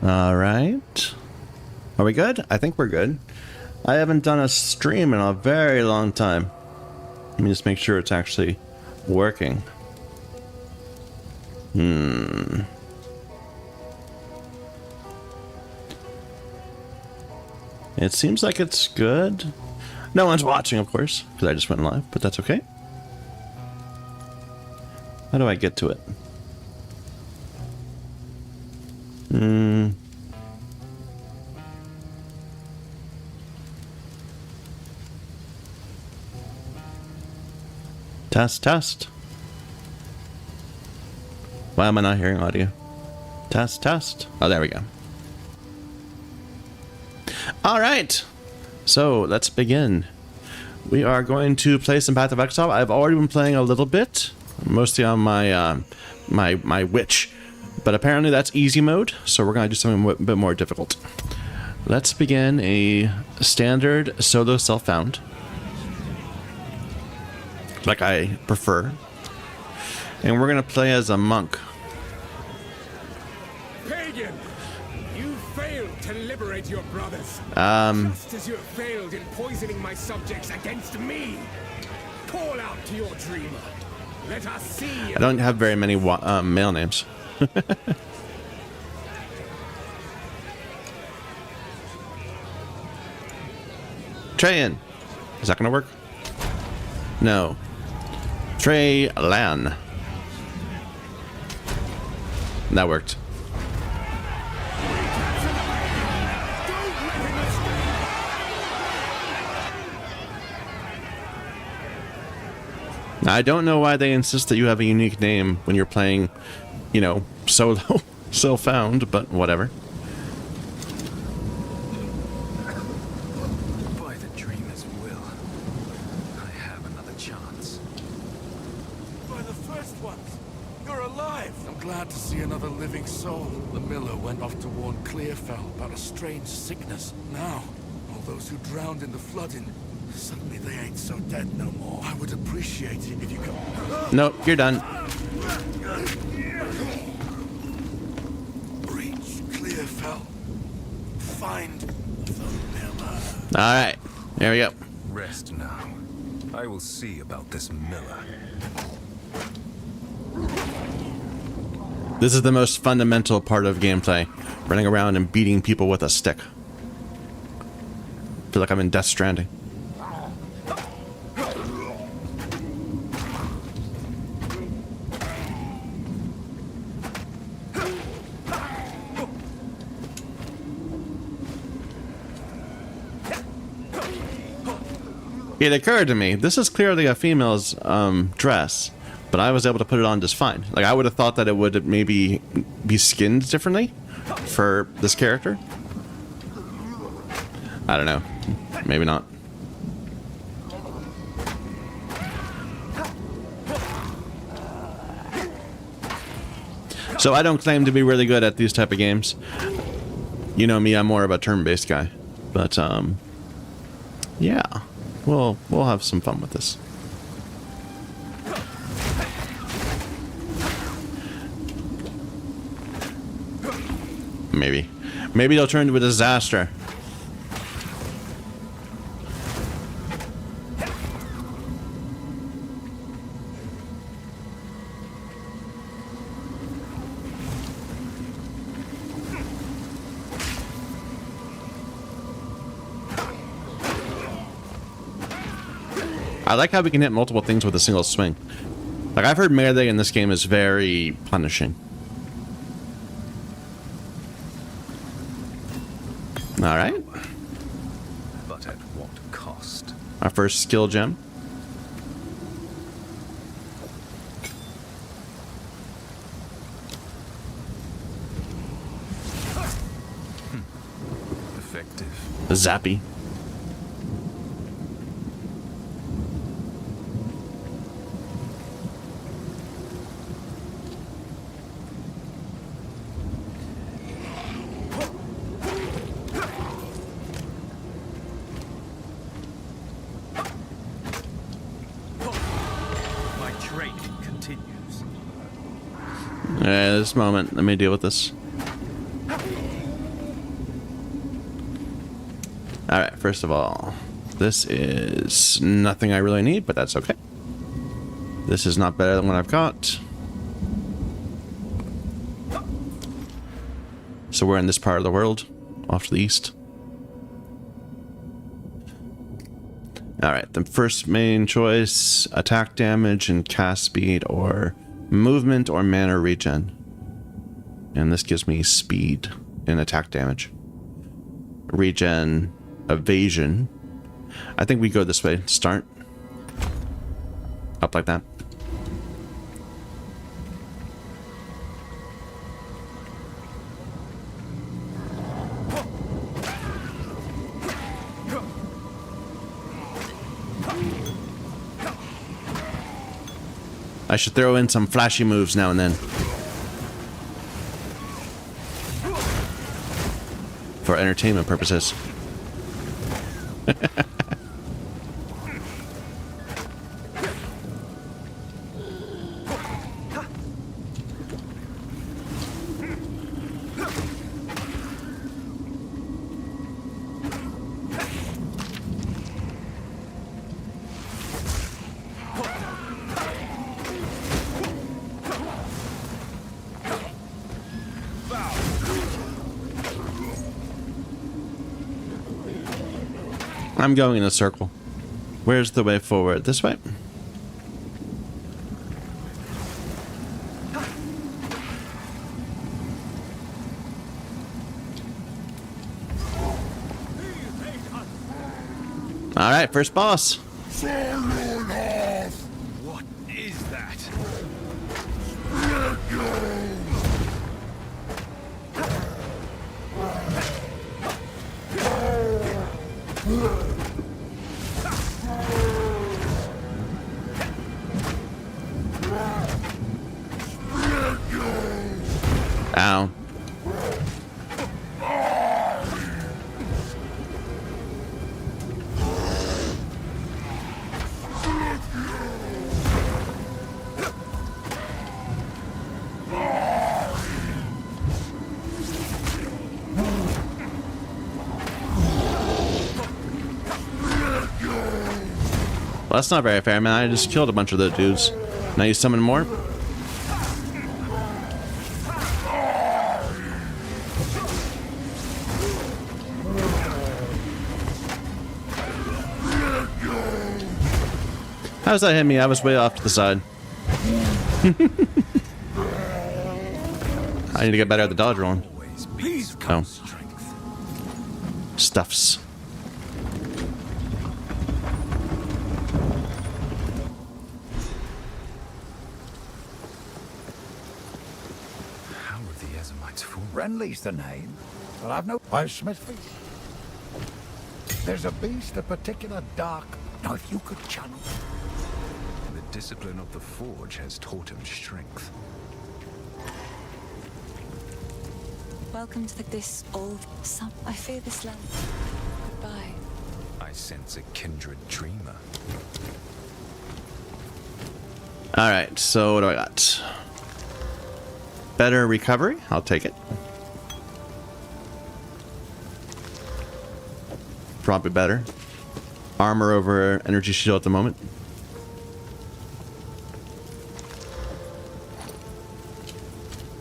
All right. Are we good? I think we're good. I haven't done a stream in a very long time. Let me just make sure it's actually working. It seems like it's good. No one's watching, of course, because I just went live, but that's okay. How do I get to it? Test, test. Why am I not hearing audio? Test, test. Oh, there we go. All right. So let's begin. We are going to play some Path of Exile. I've already been playing a little bit, mostly on my my witch, but apparently that's easy mode. So we're gonna do something a bit more difficult. Let's begin a standard solo self-found, like I prefer, and we're gonna play as a monk. Pagan, you failed to liberate your brothers. Just as you have failed in poisoning my subjects against me. Call out to your dreamer. Let us see. I don't have very many male names. Treyan. Is that gonna work? No. Trey Lan. That worked. I don't know why they insist that you have a unique name when you're playing, you know, solo, self-found, but whatever. By the dreamer's will, I have another chance. By the first ones, you're alive. I'm glad to see another living soul. The miller went off to warn Clearfell about a strange sickness. Now, all those who drowned in the flooding, suddenly they ain't so dead no more. I would appreciate it if you could... Nope, you're done. Reach Clearfell. Find the miller. Alright, there we go. Rest now. I will see about this miller. This is the most fundamental part of gameplay. Running around and beating people with a stick. I feel like I'm in Death Stranding. It occurred to me, this is clearly a female's dress, but I was able to put it on just fine. Like, I would have thought that it would maybe be skinned differently for this character. I don't know. Maybe not. So I don't claim to be really good at these type of games. You know me, I'm more of a turn-based guy. But, yeah. We'll have some fun with this. Maybe. Maybe it'll turn into a disaster. I like how we can hit multiple things with a single swing. Like, I've heard melee in this game is very punishing. Alright. But at what cost? Our first skill gem. Effective. Zappy. Continues. This moment, let me deal with this. Alright, first of all, this is nothing I really need, but that's okay. This is not better than what I've got. So we're in this part of the world, off to the east. Alright, the first main choice, attack damage and cast speed, or movement or mana regen. And this gives me speed and attack damage. Regen, evasion. I think we go this way, start. Up like that. I should throw in some flashy moves now and then. For entertainment purposes. I'm going in a circle. Where's the way forward? This way? Alright, first boss. What is that? Ow. Well, that's not very fair, man. I just killed a bunch of those dudes. Now you summon more? How's that hit me? I was way off to the side. I need to get better at the dodge rolling. Please Oh. strength. Stuffs. How are the Ezamites formed? Renly's the name, but I've no... I'm Smithfield. There's a beast, a particular dark... Now, if you could channel... The discipline of the forge has taught him strength. Welcome to this old sun. I fear this land. Goodbye. I sense a kindred dreamer. Alright, so what do I got? Better recovery? I'll take it. Probably better. Armor over energy shield at the moment.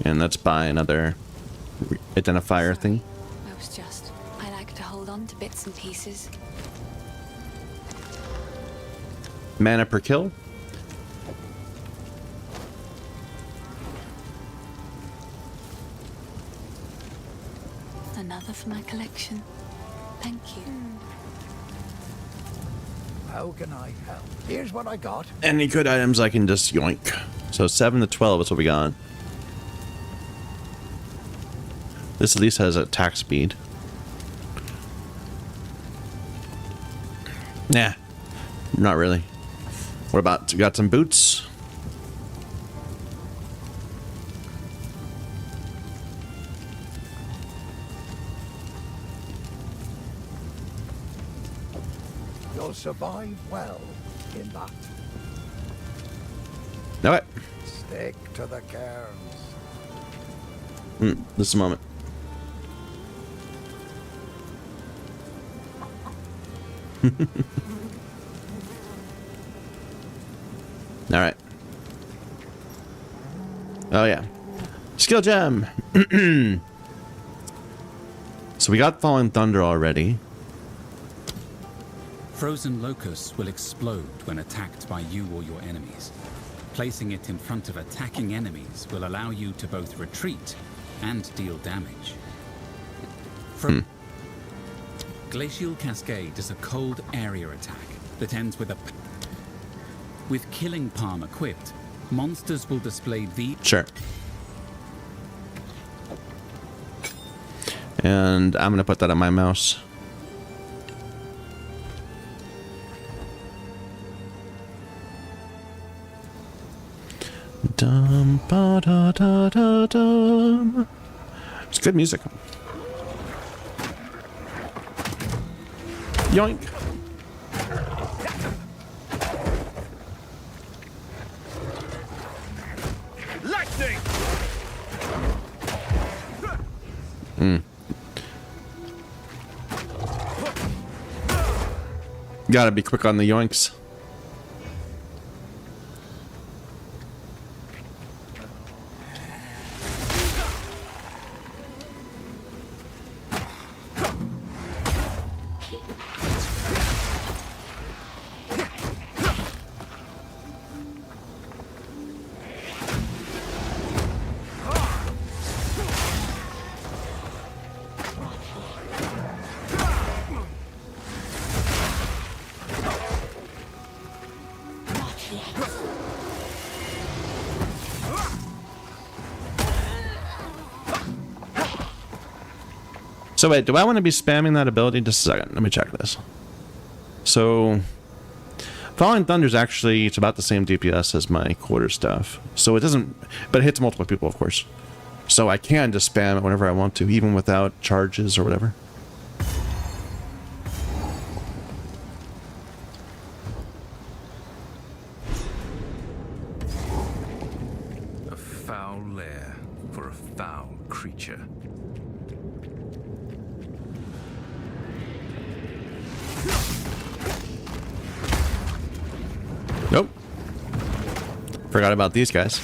And let's buy another identifier thing. I like to hold on to bits and pieces. Mana per kill. Another for my collection. Thank you. How can I help? Here's what I got. Any good items I can just yoink. So 7 to 12 is what we got. This at least has attack speed. Nah, not really. What about, got some boots? You'll survive well in that. No way. Stick to the cairns. This is a moment. All right. Oh yeah, skill gem. So we got Falling Thunder already. Frozen locusts will explode when attacked by you or your enemies. Placing it in front of attacking enemies will allow you to both retreat and deal damage. Glacial Cascade is a cold area attack that ends with a... With Killing Palm equipped, monsters will display the... Sure. And I'm gonna put that on my mouse. Dum ba da da da dum. It's good music. Yoink. Lightning! Gotta be quick on the yoinks. So wait, do I want to be spamming that ability? Just a second. Let me check this. So, Falling Thunder is actually, it's about the same DPS as my quarter stuff. So it doesn't, but it hits multiple people, of course. So I can just spam it whenever I want to, even without charges or whatever. A foul lair for a foul creature. Nope. Forgot about these guys.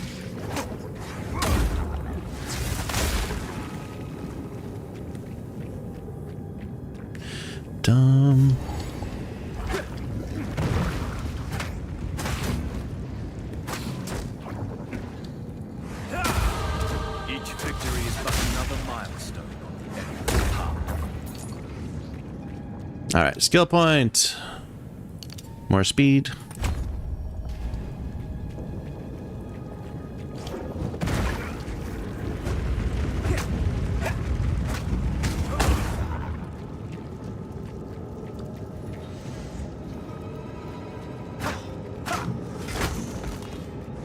Dumb. Each victory is but another milestone on the enemy's path. All right, skill point. More speed.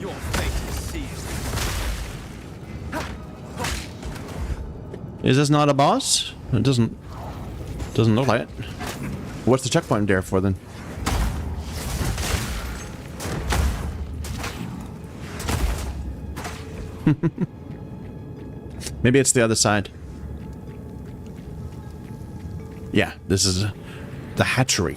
Your fate is sealed. Is this not a boss? It doesn't look like it. What's the checkpoint there for then? Maybe it's the other side. Yeah, this is the hatchery.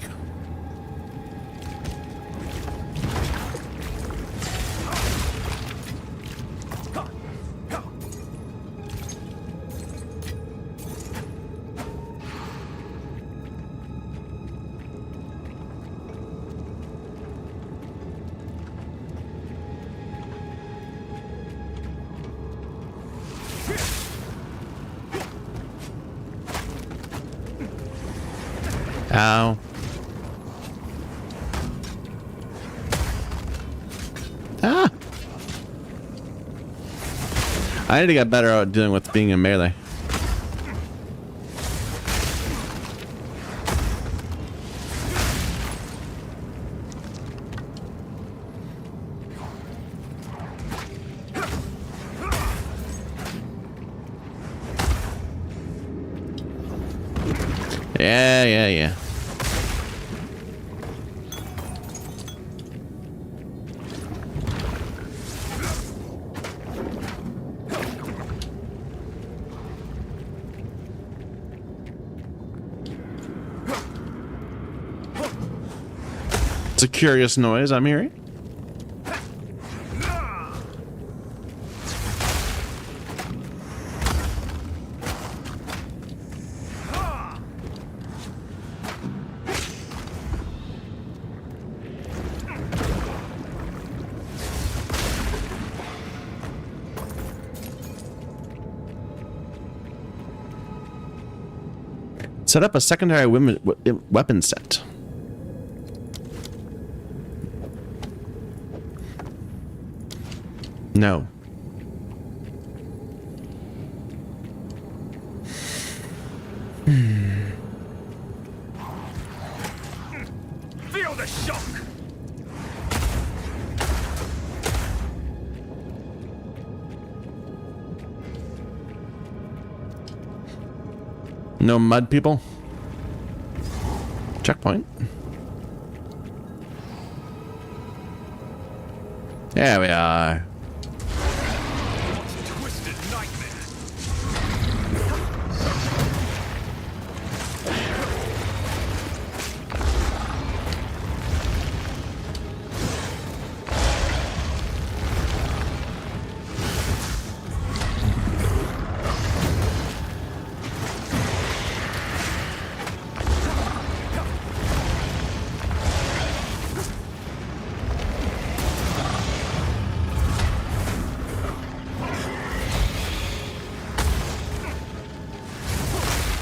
Ow. Ah! I need to get better at dealing with being in melee. Yeah. It's a curious noise I'm hearing. Set up a secondary weapon set. No. Feel the shock! No mud people. Checkpoint. There we are. Twisted nightmare!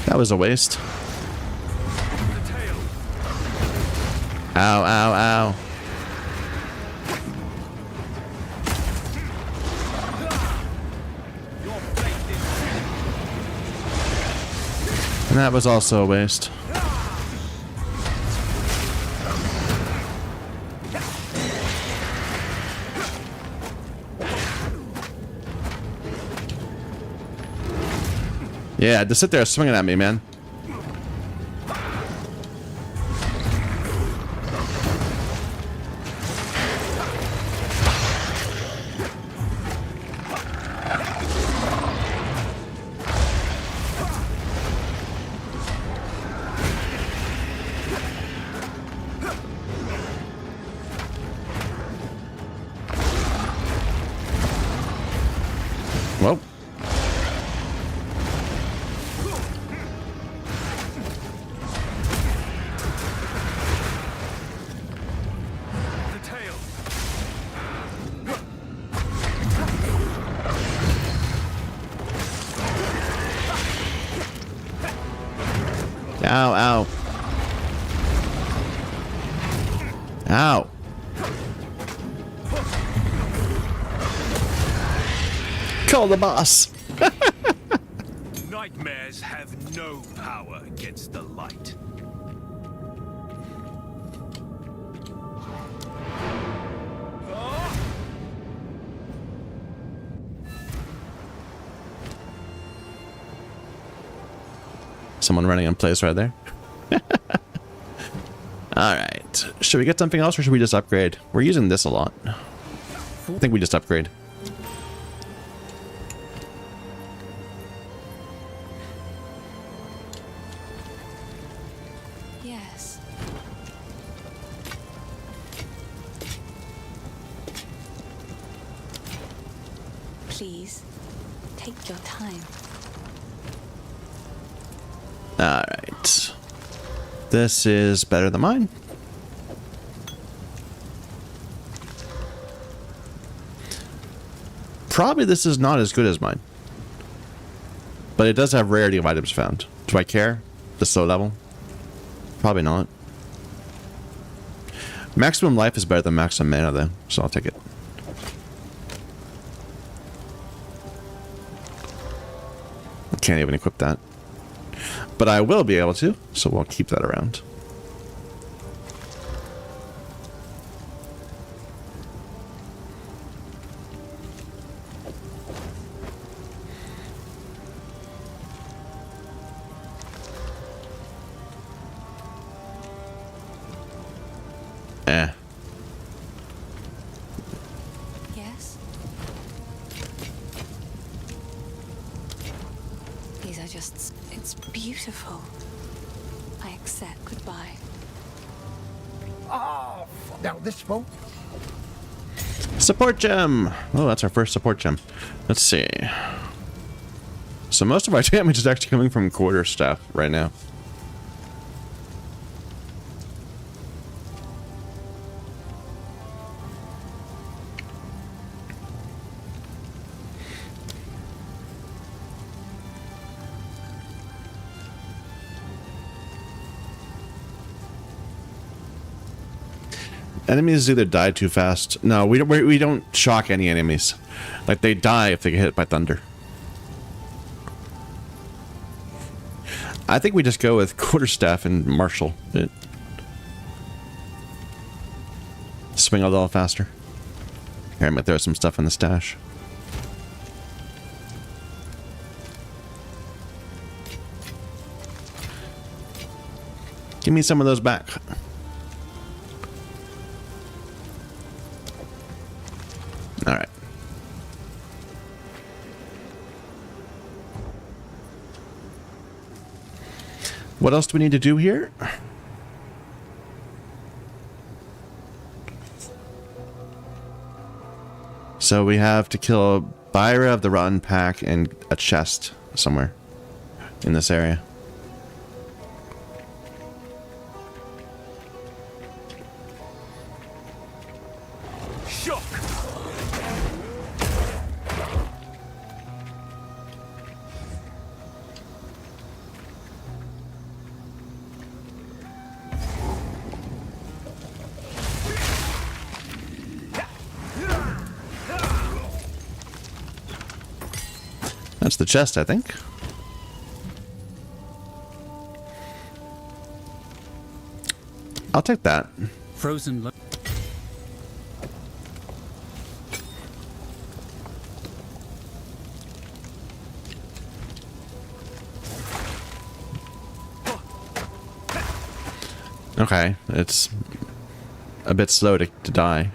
That was a waste. Ow, ow, ow. And that was also a waste. Yeah, just sit there swinging at me, man. Well. Ow, ow. Ow. Call the boss. Nightmares have no power against the light. Someone running in place right there. Alright. Should we get something else or should we just upgrade? We're using this a lot. I think we just upgrade. Yes. Please, take your time. Alright. This is better than mine. Probably this is not as good as mine. But it does have rarity of items found. Do I care? The slow level? Probably not. Maximum life is better than maximum mana though, so I'll take it. I can't even equip that. But I will be able to, so we'll keep that around. Yes? These are just... it's beautiful. I accept. Goodbye. off. Now this won't. Support gem. Oh, that's our first support gem. Let's see. So most of our damage is actually coming from quarterstaff right now. Enemies either die too fast. No, we don't shock any enemies. Like, they die if they get hit by thunder. I think we just go with quarterstaff and martial it. Swing a little faster. Here, I'm gonna throw some stuff in the stash. Give me some of those back. All right. What else do we need to do here? So we have to kill a Byra of the Rotten Pack and a chest somewhere in this area. That's the chest, I think. I'll take that. Frozen lo- Okay, it's a bit slow to die.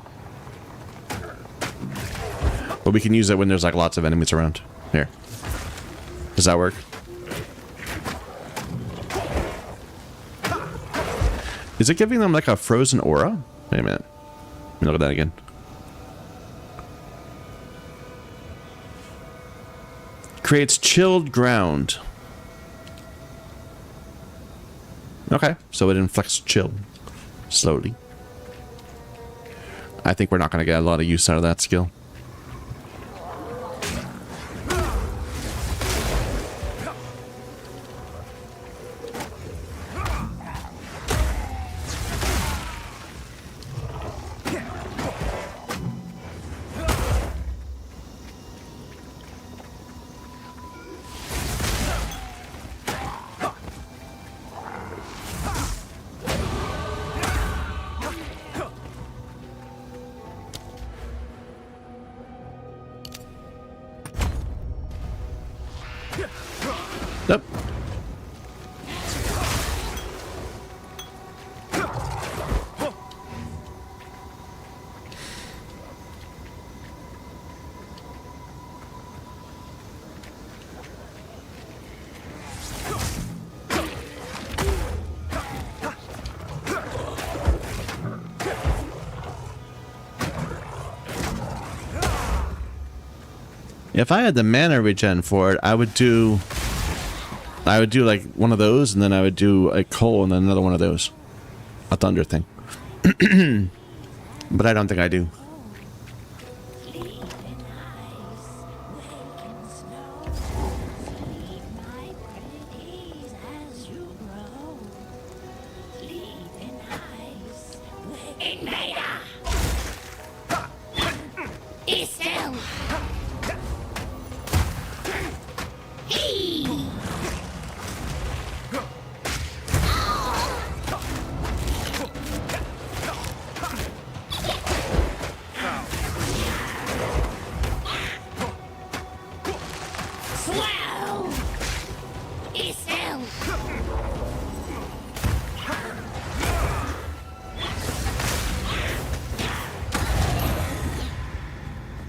But we can use it when there's like lots of enemies around. Here. Does that work? Is it giving them like a frozen aura? Wait a minute. Let me look at that again. Creates chilled ground. Okay, so it inflicts chill slowly. I think we're not going to get a lot of use out of that skill. Nope. If I had the mana regen for it, I would do like one of those, and then I would do a coal and then another one of those. A thunder thing. But I don't think I do.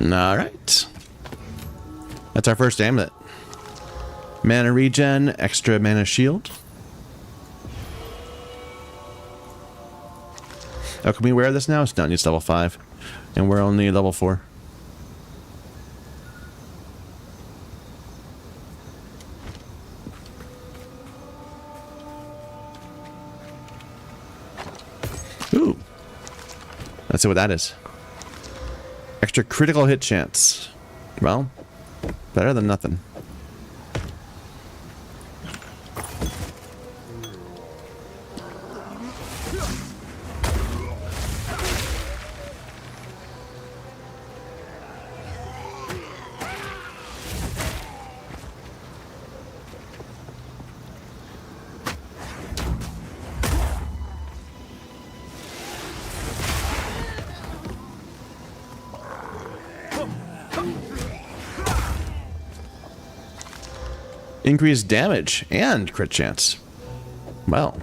Alright. That's our first amulet. Mana regen, extra mana shield. Oh, can we wear this now? No, it needs level 5. And we're only level 4. Ooh. Let's see what that is. Extra critical hit chance. Well, better than nothing. Increased damage and crit chance. Well.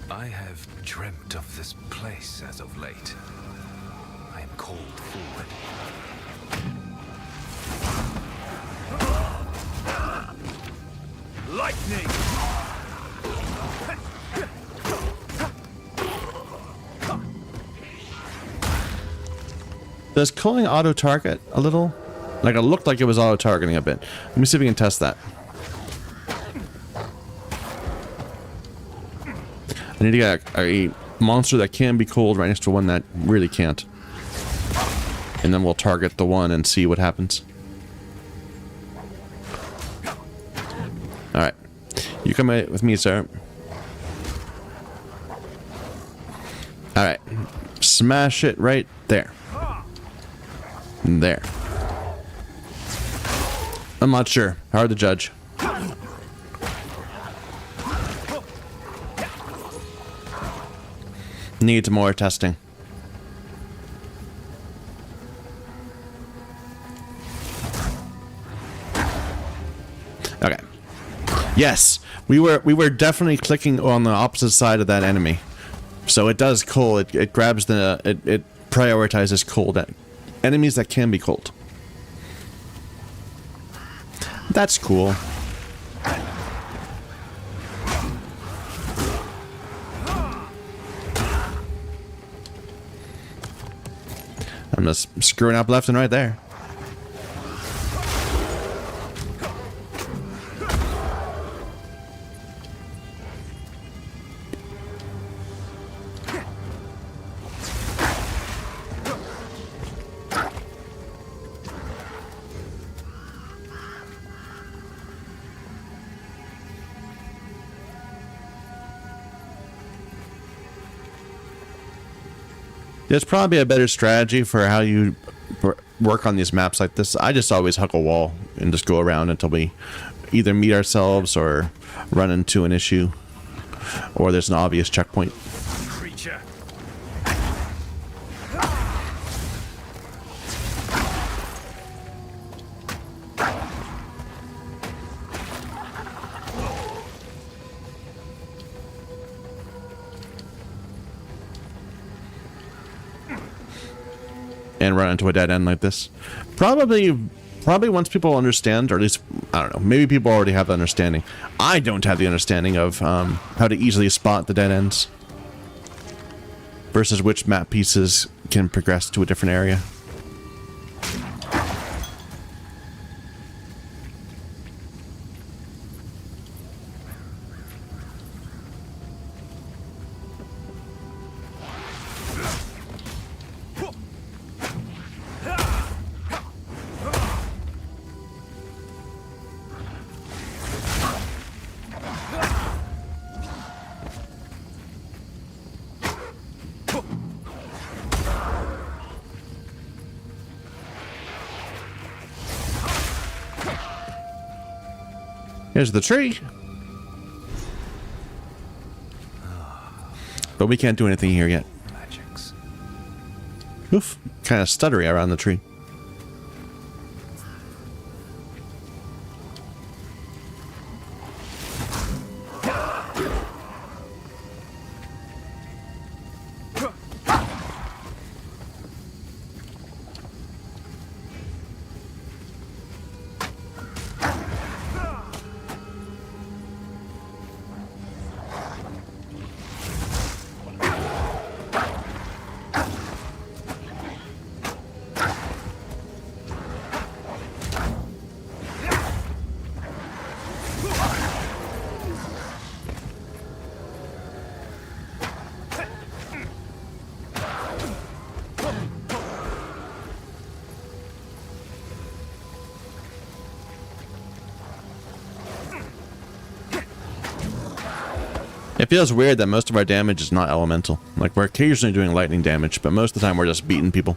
I have dreamt of this place as of late. I am called forward. Lightning! Does culling auto target a little? Like it looked like it was auto targeting a bit. Let me see if we can test that. I need to get a monster that can be cold right next to one that really can't. And then we'll target the one and see what happens. Alright. You come with me, sir. Alright. Smash it right there. There. I'm not sure. Hard to judge. Needs more testing. Okay. Yes, we were definitely clicking on the opposite side of that enemy. So it does cold. It grabs the it prioritizes cold enemies that can be cold. That's cool. I'm just screwing up left and right there. There's probably a better strategy for how you work on these maps like this. I just always hug a wall and just go around until we either meet ourselves or run into an issue, or there's an obvious checkpoint. Creature. And run into a dead end like this. Probably once people understand, or at least, I don't know, maybe people already have the understanding. I don't have the understanding of how to easily spot the dead ends versus which map pieces can progress to a different area. Here's the tree. But we can't do anything here yet. Magics. Oof. Kind of stuttery around the tree. It feels weird that most of our damage is not elemental. Like, we're occasionally doing lightning damage, but most of the time we're just beating people.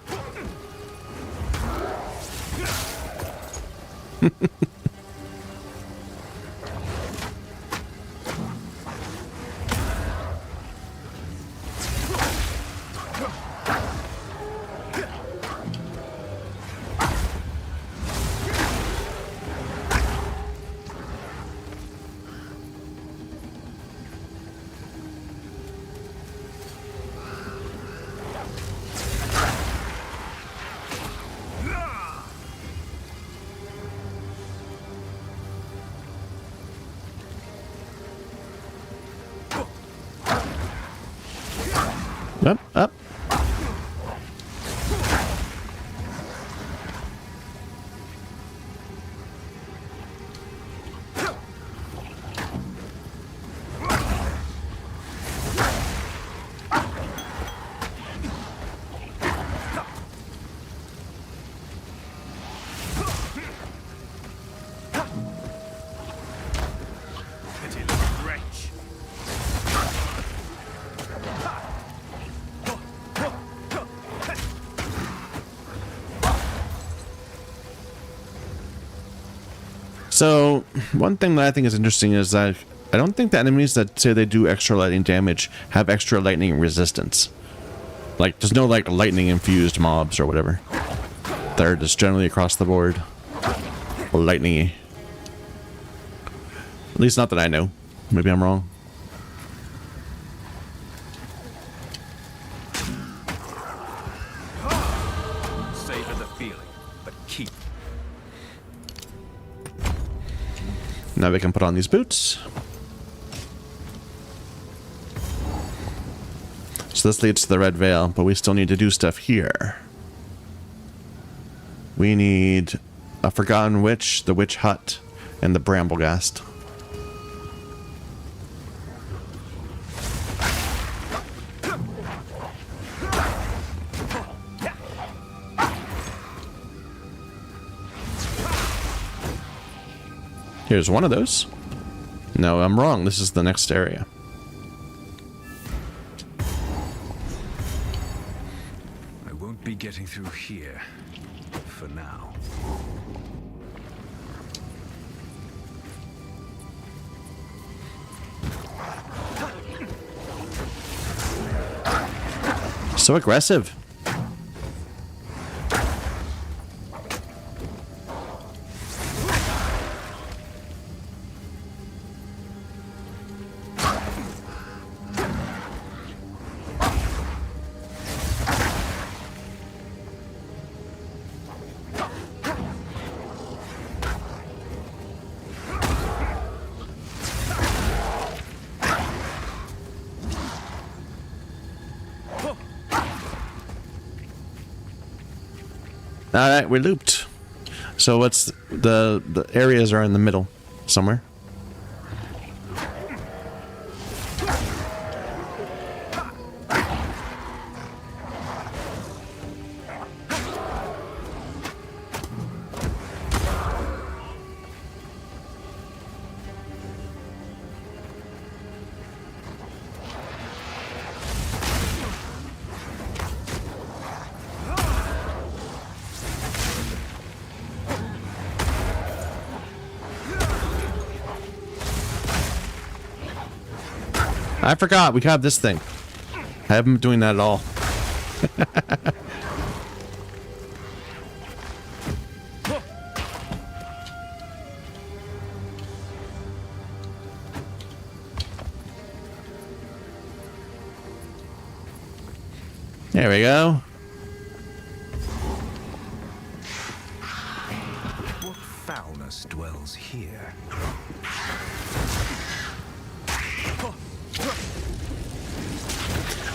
Up, up. So, one thing that I think is interesting is that I don't think the enemies that say they do extra lightning damage have extra lightning resistance. Like, there's no, like, lightning-infused mobs or whatever. They're just generally across the board lightning-y. At least not that I know. Maybe I'm wrong. Savor the feeling, but keep. Now we can put on these boots. So this leads to the Red Veil, but we still need to do stuff here. We need a Forgotten Witch, the Witch Hut, and the Bramblegast. Here's one of those. No, I'm wrong. This is the next area. I won't be getting through here for now. So aggressive. Alright, we're looped. So what's the areas are in the middle somewhere. I forgot we have this thing. I haven't been doing that at all. There we go. What foulness dwells here?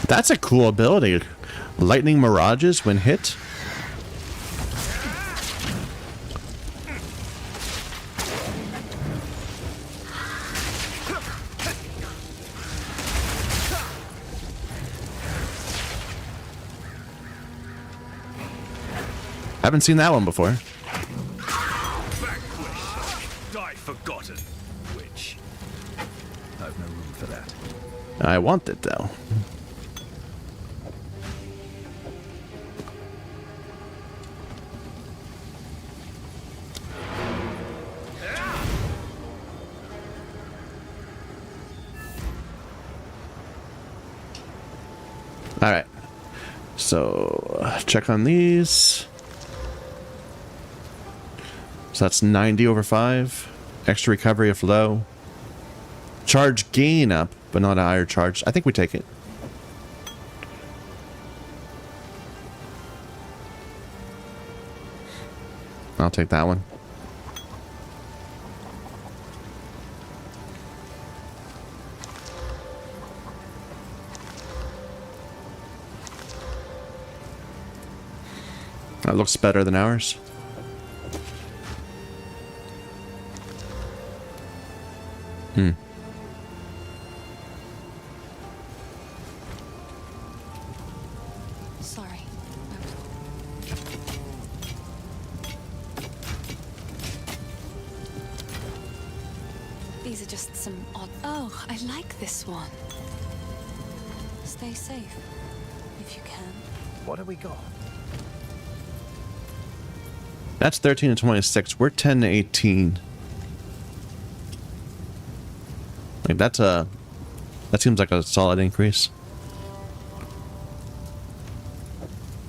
That's a cool ability. Lightning mirages when hit. Haven't seen that one before. Vanquish, die forgotten. Witch. I've no room for that. I want it though. All right. So check on these. So that's 90 over 5. Extra recovery if low. Charge gain up, but not a higher charge. I think we take it. I'll take that one. That looks better than ours. Sorry. These are just some odd... Oh, I like this one. Stay safe, if you can. What have we got? That's 13 to 26. We're 10 to 18. Like that seems like a solid increase.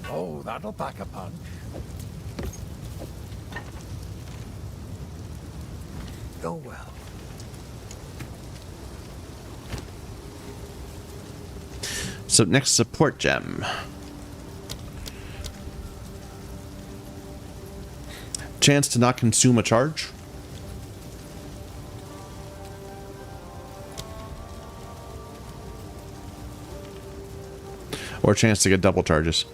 Oh, that'll pack a punch. Oh well. So next, support gem. Chance to not consume a charge. Or a chance to get double charges.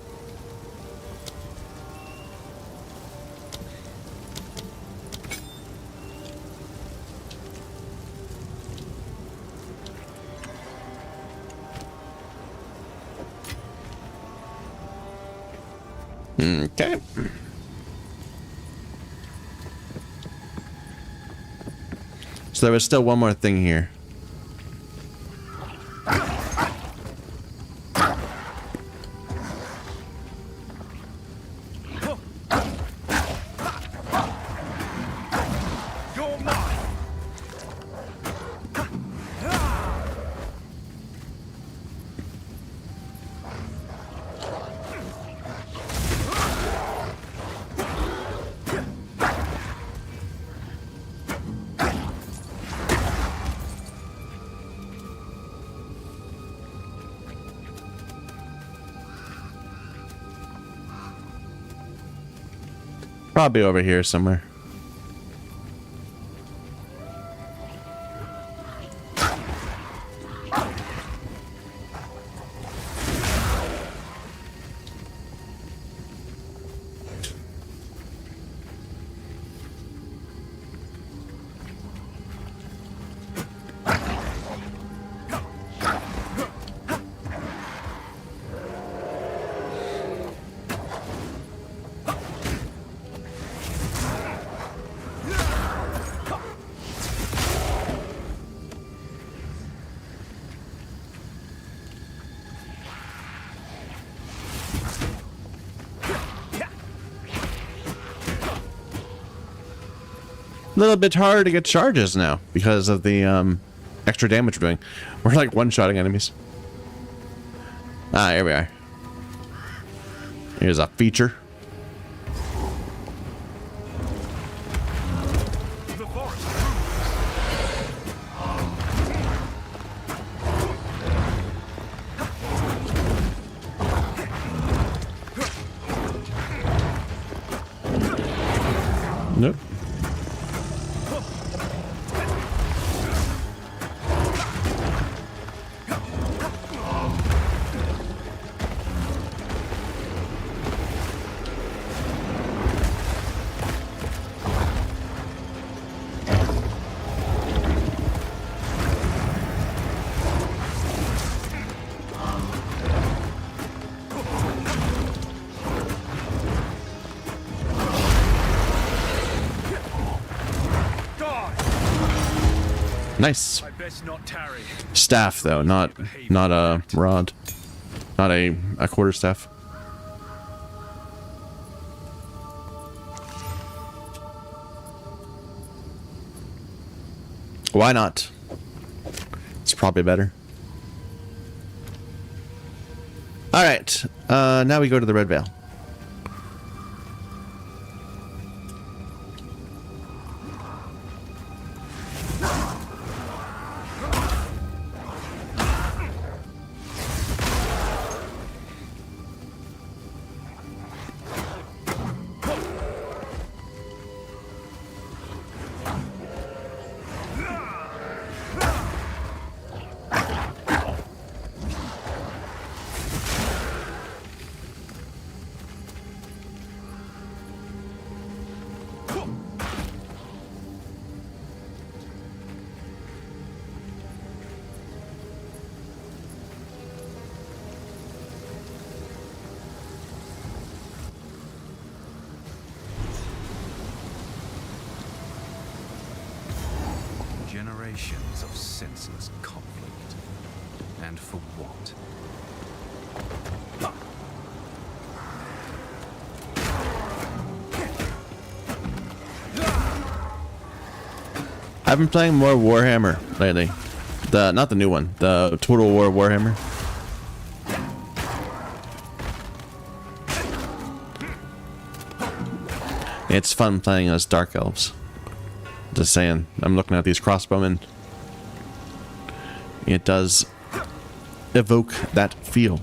Okay. So there was still one more thing here. Probably over here somewhere. A little bit harder to get charges now because of the extra damage we're doing. We're like one-shotting enemies. Ah, here we are. Here's a feature. Nope. Nice. I best not tarry. Staff though, not a rod, not a quarterstaff. Why not? It's probably better. All right, now we go to the Red Veil. Generations of senseless conflict. And for what? I've been playing more Warhammer lately. Not the new one, the Total War Warhammer. It's fun playing as Dark Elves. Just saying, I'm looking at these crossbowmen. It does evoke that feel.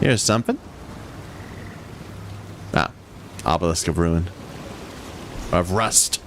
Here's something. Ah, obelisk of ruin. Of rust.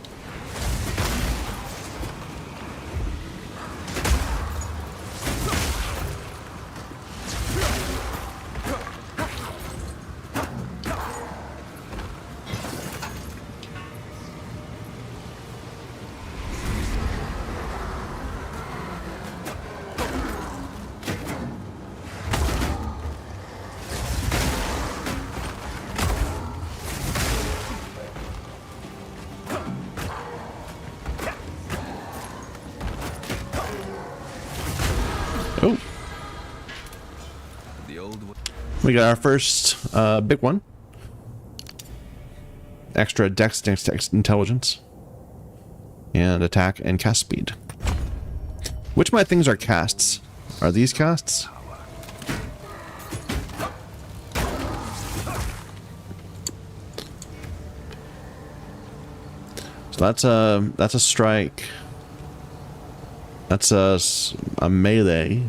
Oh. We got our first big one. Extra dex intelligence. And attack and cast speed. Which of my things are casts? Are these casts? So that's a strike. That's a melee.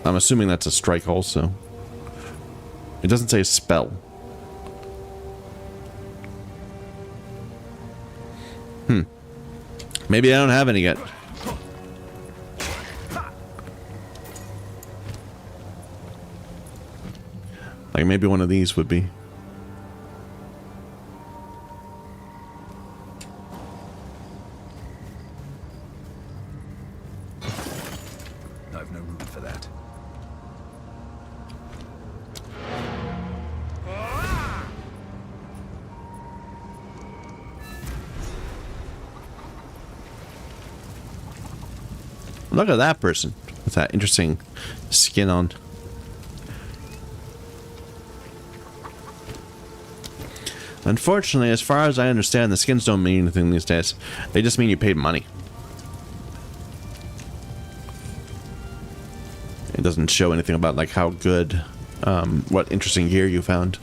I'm assuming that's a strike also. It doesn't say spell. Maybe I don't have any yet. Like maybe one of these would be. I've no room for that. Look at that person with that interesting skin on. Unfortunately, as far as I understand, the skins don't mean anything these days. They just mean you paid money. It doesn't show anything about like how good, what interesting gear you found.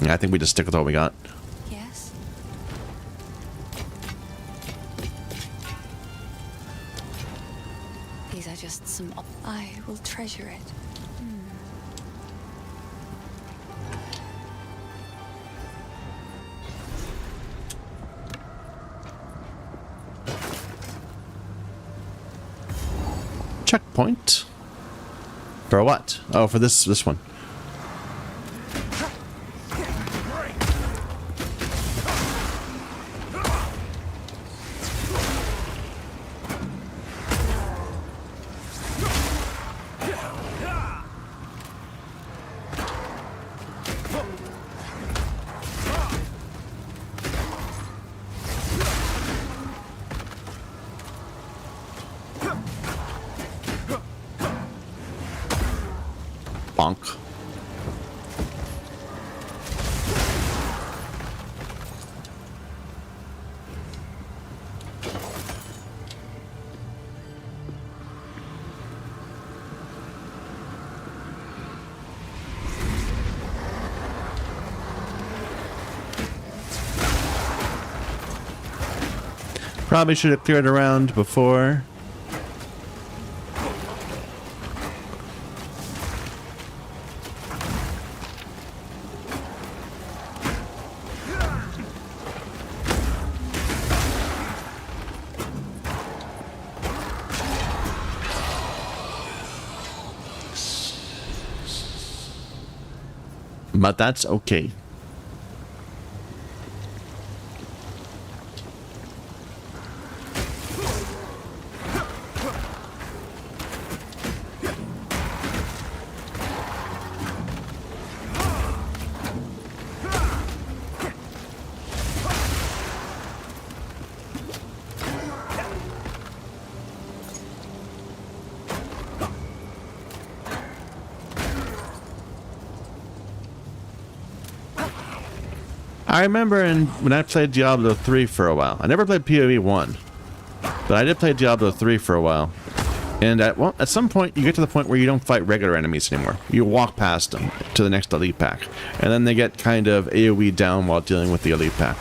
Yeah, I think we just stick with what we got. Yes. These are just some... I will treasure it. Checkpoint. For what? Oh, for this one. Bonk. Probably should have cleared around before. But that's okay. I remember when I played Diablo 3 for a while. I never played PoE 1, but I did play Diablo 3 for a while. And at some point, you get to the point where you don't fight regular enemies anymore. You walk past them to the next elite pack, and then they get kind of AoE down while dealing with the elite pack.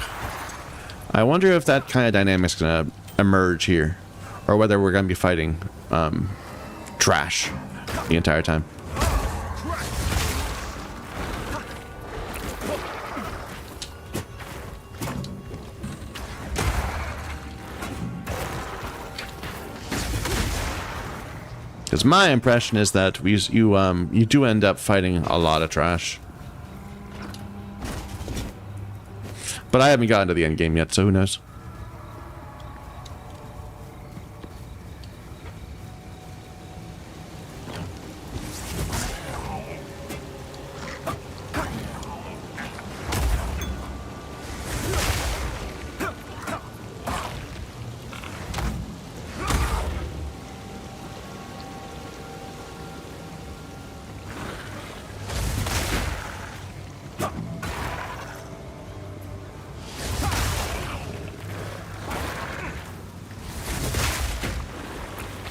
I wonder if that kind of dynamic's going to emerge here, or whether we're going to be fighting trash the entire time. Because my impression is that you do end up fighting a lot of trash. But I haven't gotten to the end game yet, so who knows?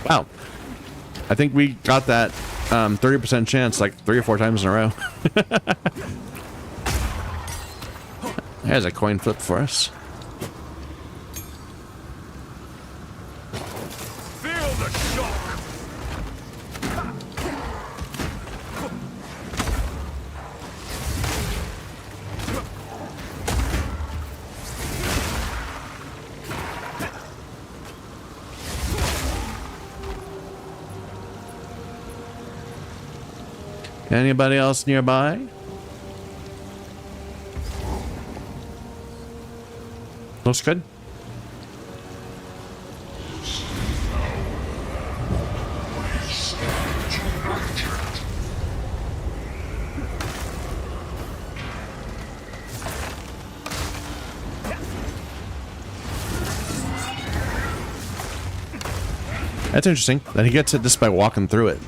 Wow. I think we got that 30% chance like 3 or 4 times in a row. There's a coin flip for us. Feel the shock. Anybody else nearby? Looks good. That's interesting that he gets it just by walking through it.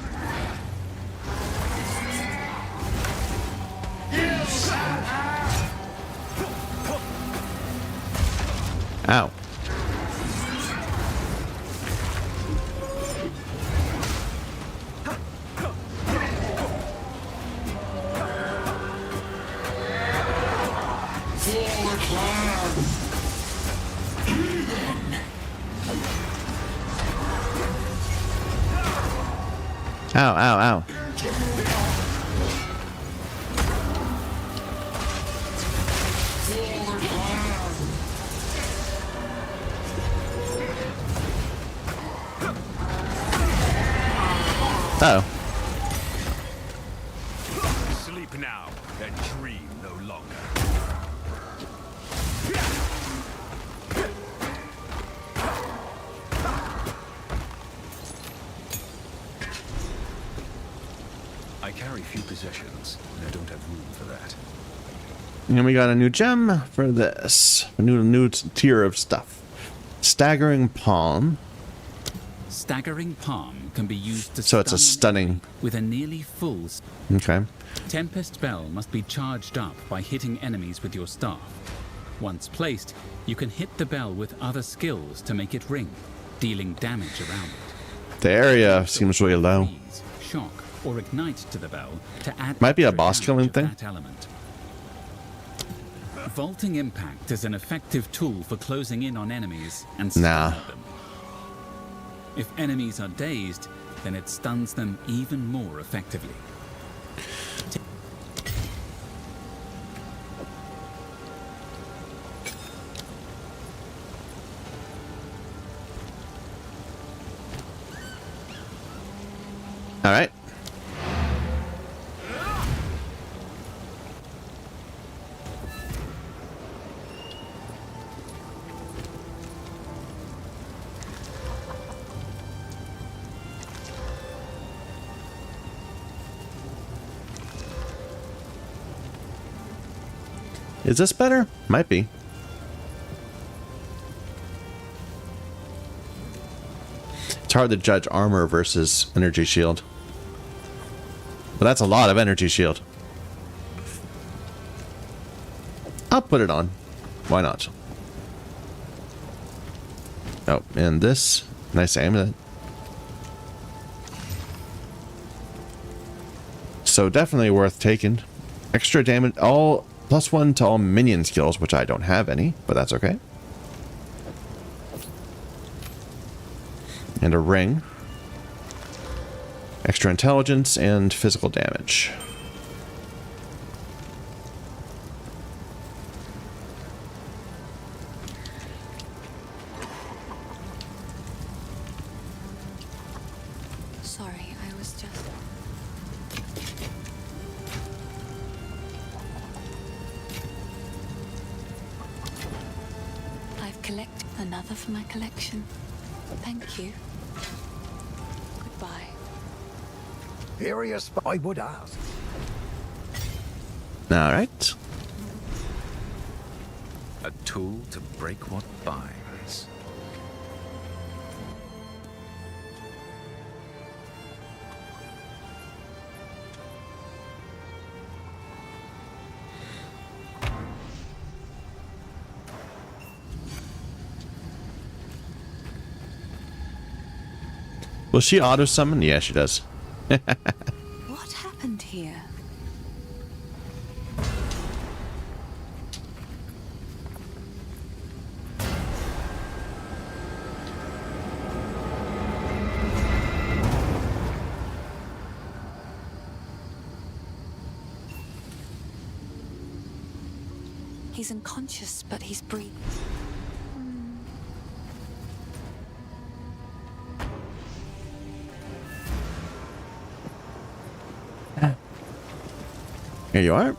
Ow. Ow, ow, ow. Uh-oh. Sleep now and dream no longer. I carry few possessions, and I don't have room for that. And we got a new gem for this. A new tier of stuff. Staggering Palm. Staggering Palm can be used to So it's a stun an stunning. enemy with a nearly full Okay. Tempest Bell must be charged up by hitting enemies with your staff. Once placed, you can hit the bell with other skills to make it ring, dealing damage around it. The area seems really low. Freeze, shock, or ignite to the bell to add Might be a extra boss damage killing of thing. that element. Vaulting Impact is an effective tool for closing in on enemies and Nah. stunning them. If enemies are dazed, then it stuns them even more effectively. All right. Is this better? Might be. It's hard to judge armor versus energy shield. But that's a lot of energy shield. I'll put it on. Why not? Oh, and this. Nice amulet. So definitely worth taking. Extra damage. All +1 to all minion skills, which I don't have any, but that's okay. And a ring. Extra intelligence and physical damage. Sorry, I was just... I've collected another for my collection. Thank you. Goodbye. Curious, but I would ask. All right. A tool to break what binds. Will she auto summon? Yeah, she does. What happened here? He's unconscious, but he's breathing. Here you are.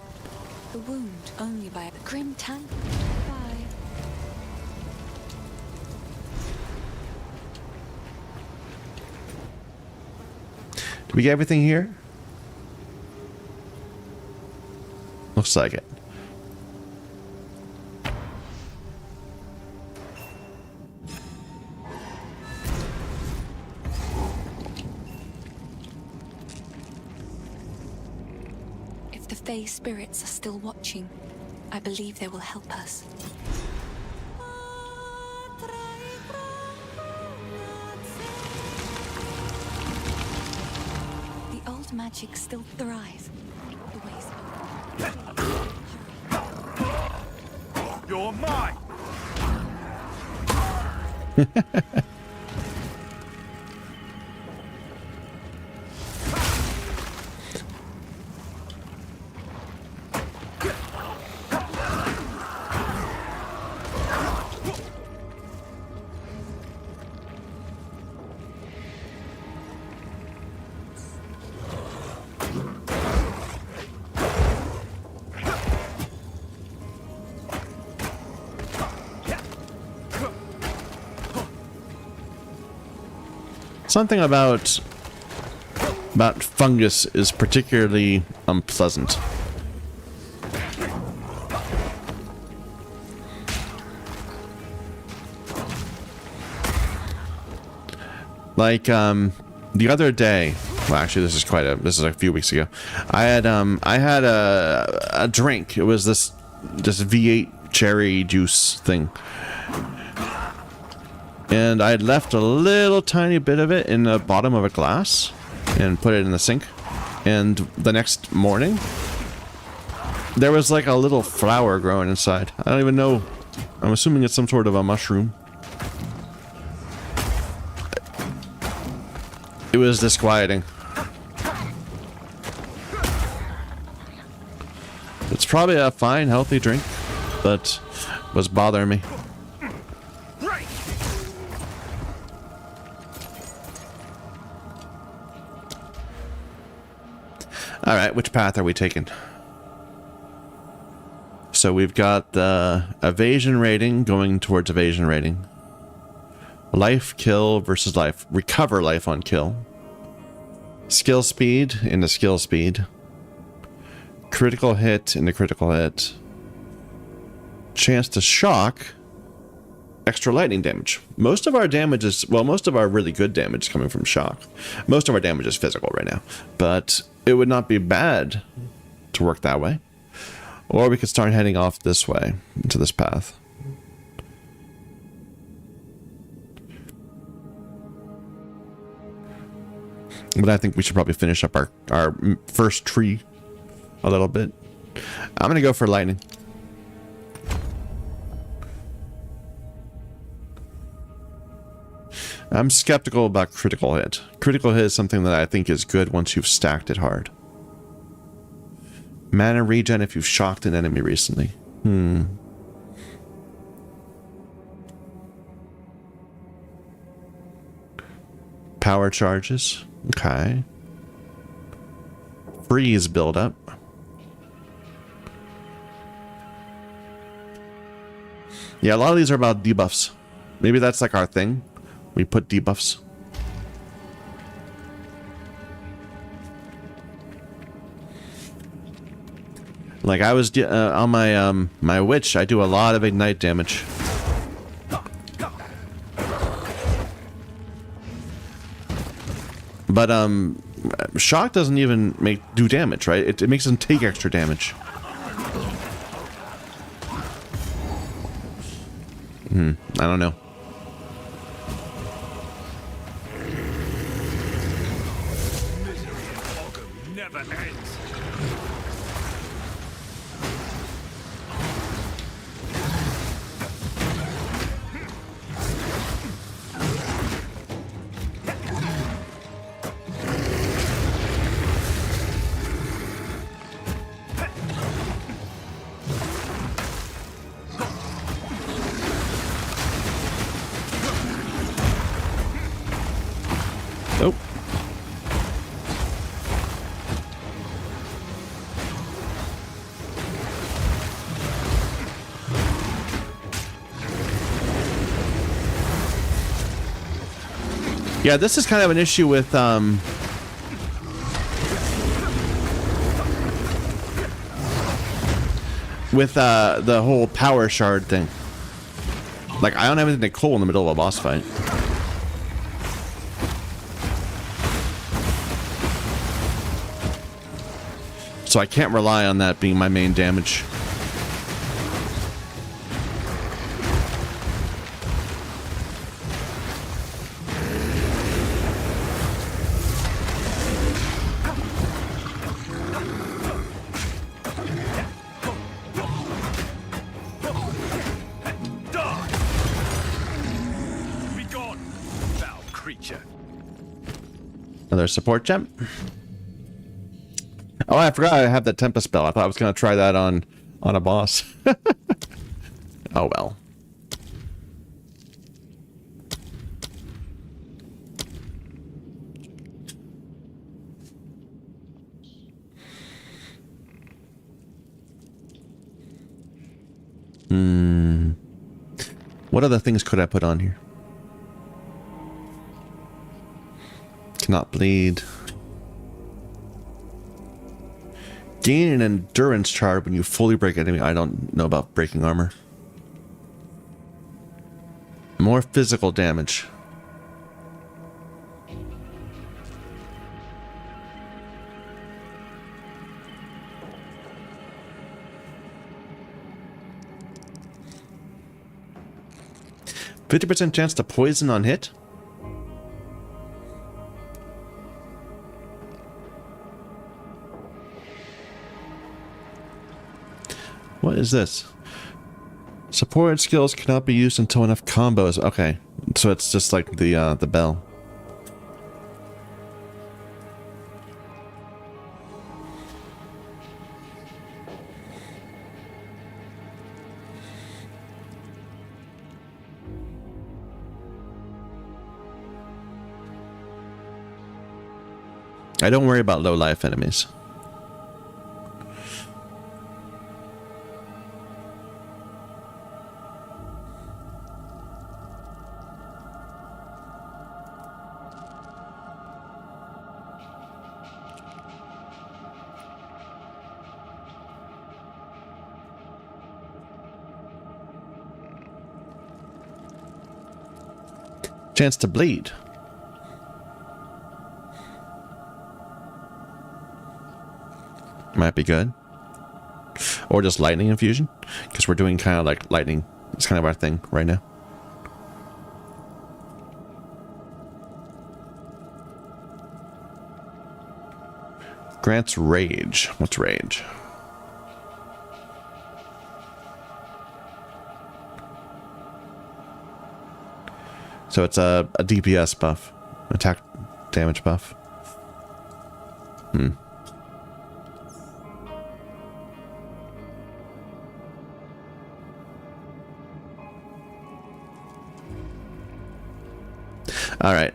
The wound only by a grim tank. Bye. Did we get everything here? Looks like it. If the Fey spirits are still watching, I believe they will help us. The old magic still thrives. The ways You're mine! Something about fungus is particularly unpleasant. Like the other day, well, actually, this is a few weeks ago. I had a drink. It was this V8 cherry juice thing, and I had left a little tiny bit of it in the bottom of a glass and put it in the sink. And the next morning, there was like a little flower growing inside. I don't even know. I'm assuming it's some sort of a mushroom. It was disquieting. It's probably a fine, healthy drink, but was bothering me. Alright, which path are we taking? So we've got the evasion rating going towards evasion rating. Life, kill versus life. Recover life on kill. Skill speed into skill speed. Critical hit into critical hit. Chance to shock. Extra lightning damage. Most of our damage is, well, most of our really good damage is coming from shock. Most of our damage is physical right now. But it would not be bad to work that way. Or we could start heading off this way, into this path. But I think we should probably finish up our first tree a little bit. I'm going to go for lightning. I'm skeptical about critical hit. Critical hit is something that I think is good once you've stacked it hard. Mana regen if you've shocked an enemy recently. Power charges. Okay. Freeze buildup. Yeah, a lot of these are about debuffs. Maybe that's like our thing. We put debuffs. Like I was on my my witch, I do a lot of ignite damage. But shock doesn't even do damage, right? It makes them take extra damage. I don't know. Never ends. Oh. Yeah, this is kind of an issue with the whole power shard thing. Like, I don't have anything to coal in the middle of a boss fight. So I can't rely on that being my main damage. Be gone, foul creature. Another support gem. Oh, I forgot I have that Tempest spell. I thought I was going to try that on a boss. Oh, well. What other things could I put on here? Cannot bleed. Gain an endurance charge when you fully break enemy. I don't know about breaking armor. More physical damage. %50 chance to poison on hit. What is this? Support skills cannot be used until enough combos. Okay, so it's just like the bell. I don't worry about low life enemies. Chance to bleed. Might be good. Or just lightning infusion, because we're doing kind of like lightning. It's kind of our thing right now. Grants rage. What's rage? So it's a DPS buff. Attack damage buff. Alright.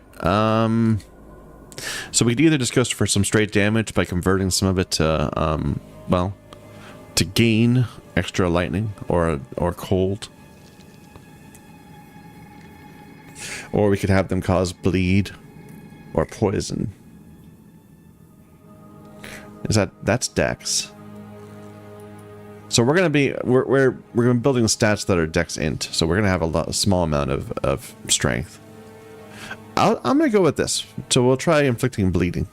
So we could either just go for some straight damage by converting some of it to, well, to gain extra lightning or cold. Or we could have them cause bleed or poison. That's Dex. So we're gonna be we're gonna be building stats that are Dex int. So we're gonna have a small amount of strength. I'm gonna go with this. So we'll try inflicting bleeding.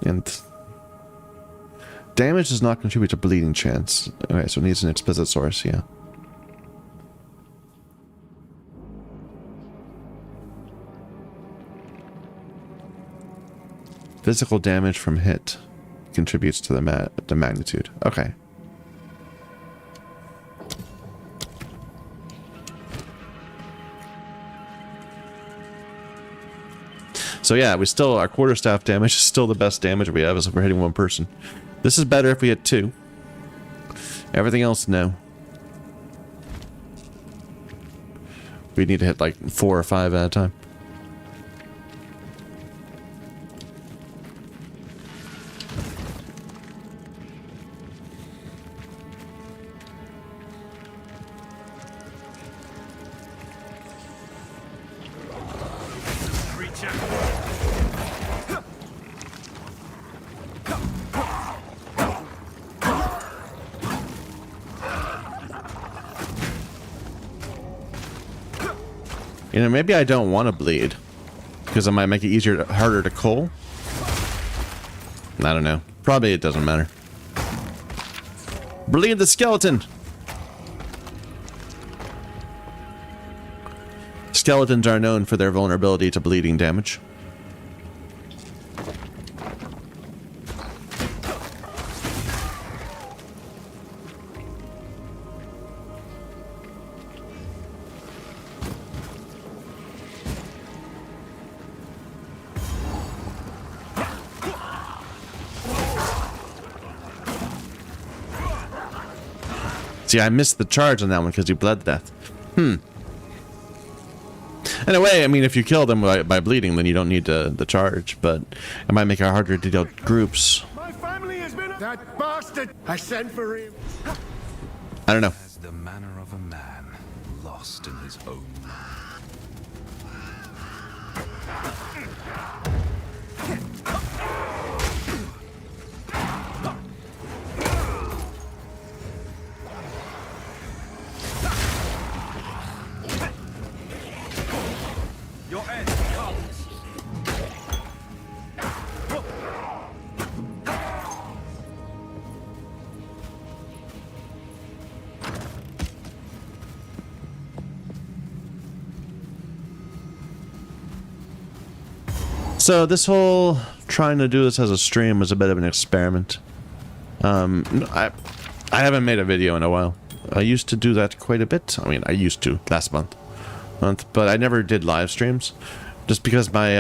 And damage does not contribute to bleeding chance. Okay, so it needs an explicit source, yeah. Physical damage from hit contributes to the magnitude. Okay. So yeah, our quarterstaff damage is still the best damage we have as if we're hitting one person. This is better if we hit two. Everything else, no. We need to hit like 4 or 5 at a time. You know, maybe I don't want to bleed, because it might make it harder to cull. I don't know. Probably it doesn't matter. Bleed the skeleton! Skeletons are known for their vulnerability to bleeding damage. See, I missed the charge on that one because you bled to death. In a way, I mean, if you kill them by bleeding, then you don't need the charge, but it might make it harder to deal groups. My family has been... That bastard! I sent for him. I don't know. Has the manner of a man lost in his own mind. Your end comes. So this whole trying to do this as a stream was a bit of an experiment. I haven't made a video in a while. I used to do that quite a bit. I mean, I used to last month, but I never did live streams, just because my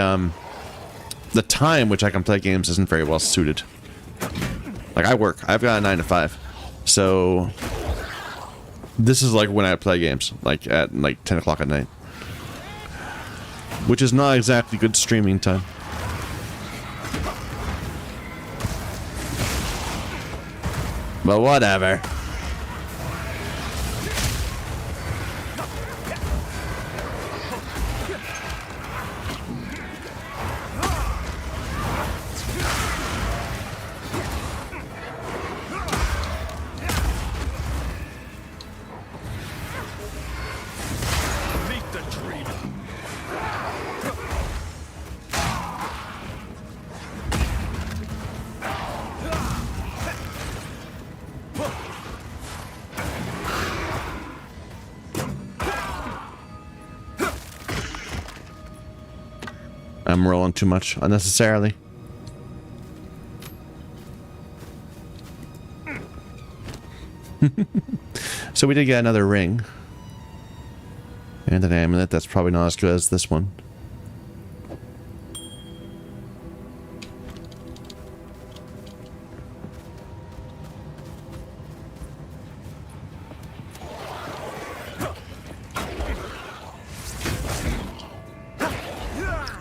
the time which I can play games isn't very well suited. Like, I work. I've got a 9 to 5, so this is like when I play games, like at like 10 o'clock at night, which is not exactly good streaming time. But whatever. Meet the dreamer. I'm rolling too much unnecessarily. So we did get another ring. And an amulet that's probably not as good as this one.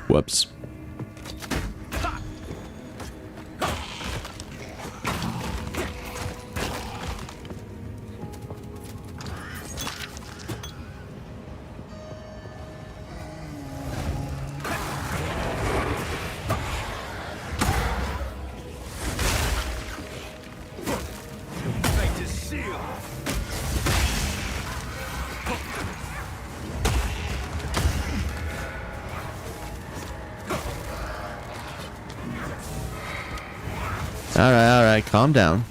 Whoops. Fate is sealed. All right, calm down.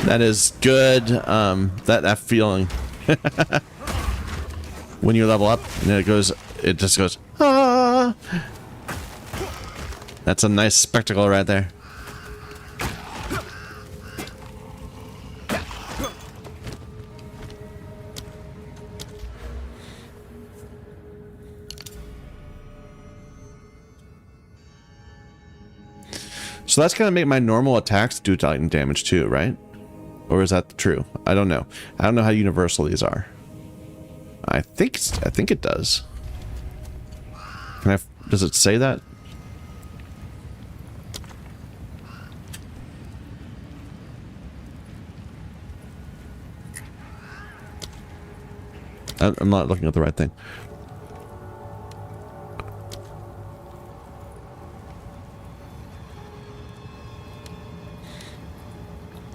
That is good. That feeling when you level up and it just goes. Ah! That's a nice spectacle right there. So that's gonna make my normal attacks do Titan damage too, right? Or is that true? I don't know. I don't know how universal these are. I think it does. Does it say that? I'm not looking at the right thing.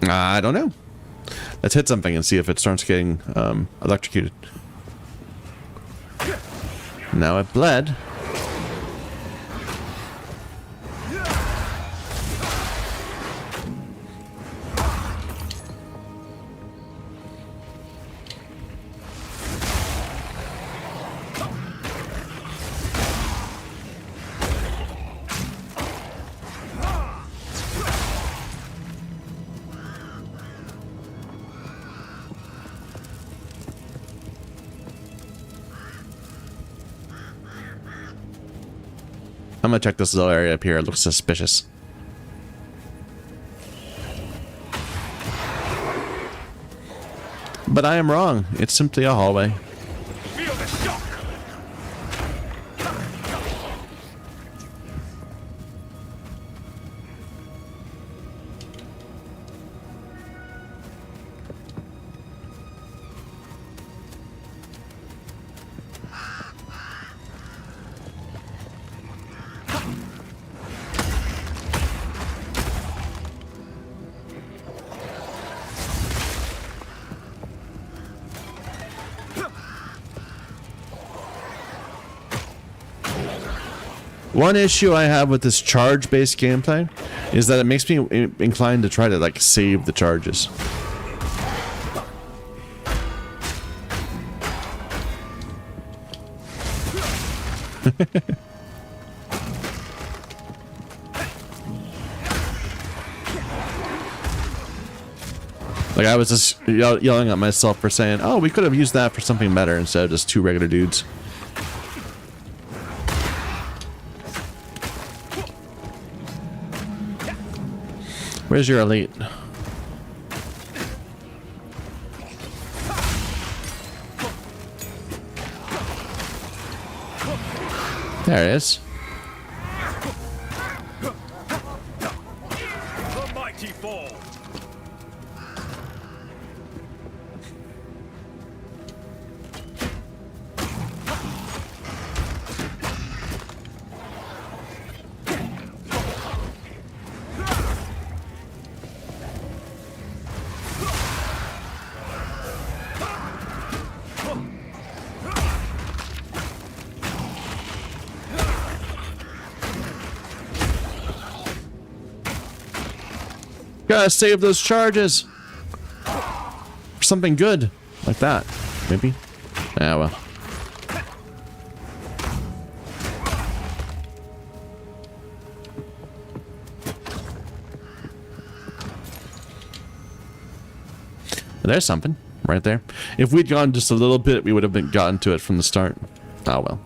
I don't know. Let's hit something and see if it starts getting electrocuted. Now it bled. I'm gonna check this little area up here. It looks suspicious. But I am wrong. It's simply a hallway. Feel the shock! One issue I have with this charge-based gameplay is that it makes me inclined to try to like save the charges. Like I was just yelling at myself for saying, "Oh, we could have used that for something better instead of just two regular dudes." Where's your elite? There it is. The mighty fall! Gotta save those charges for something good like that, maybe. Ah, well. There's something right there. If we'd gone just a little bit, we would have gotten to it from the start. Oh well.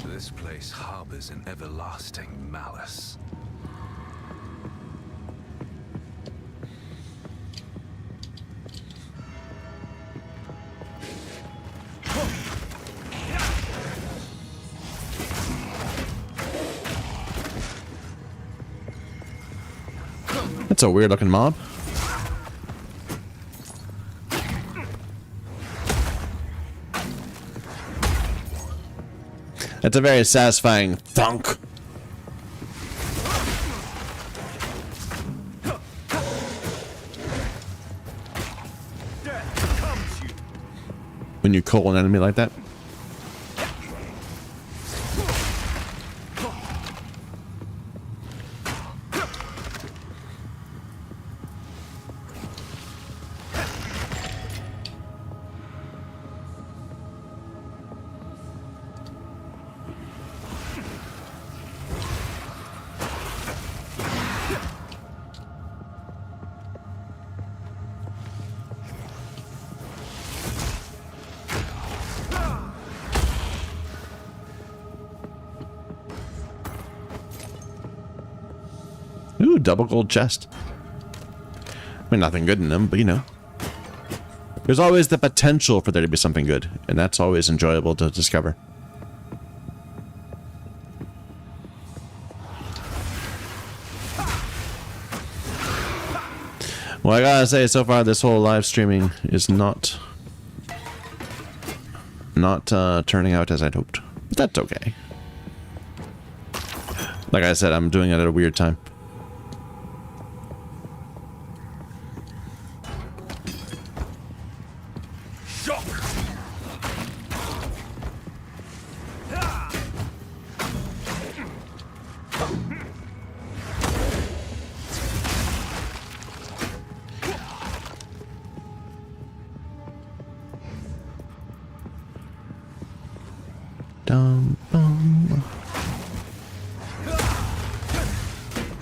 This place harbors an everlasting malice. That's a weird looking mob. That's a very satisfying thunk. When you call an enemy like that. Ooh, double gold chest. I mean, nothing good in them, but you know. There's always the potential for there to be something good, and that's always enjoyable to discover. Well, I gotta say, so far this whole live streaming is not turning out as I'd hoped. But that's okay. Like I said, I'm doing it at a weird time.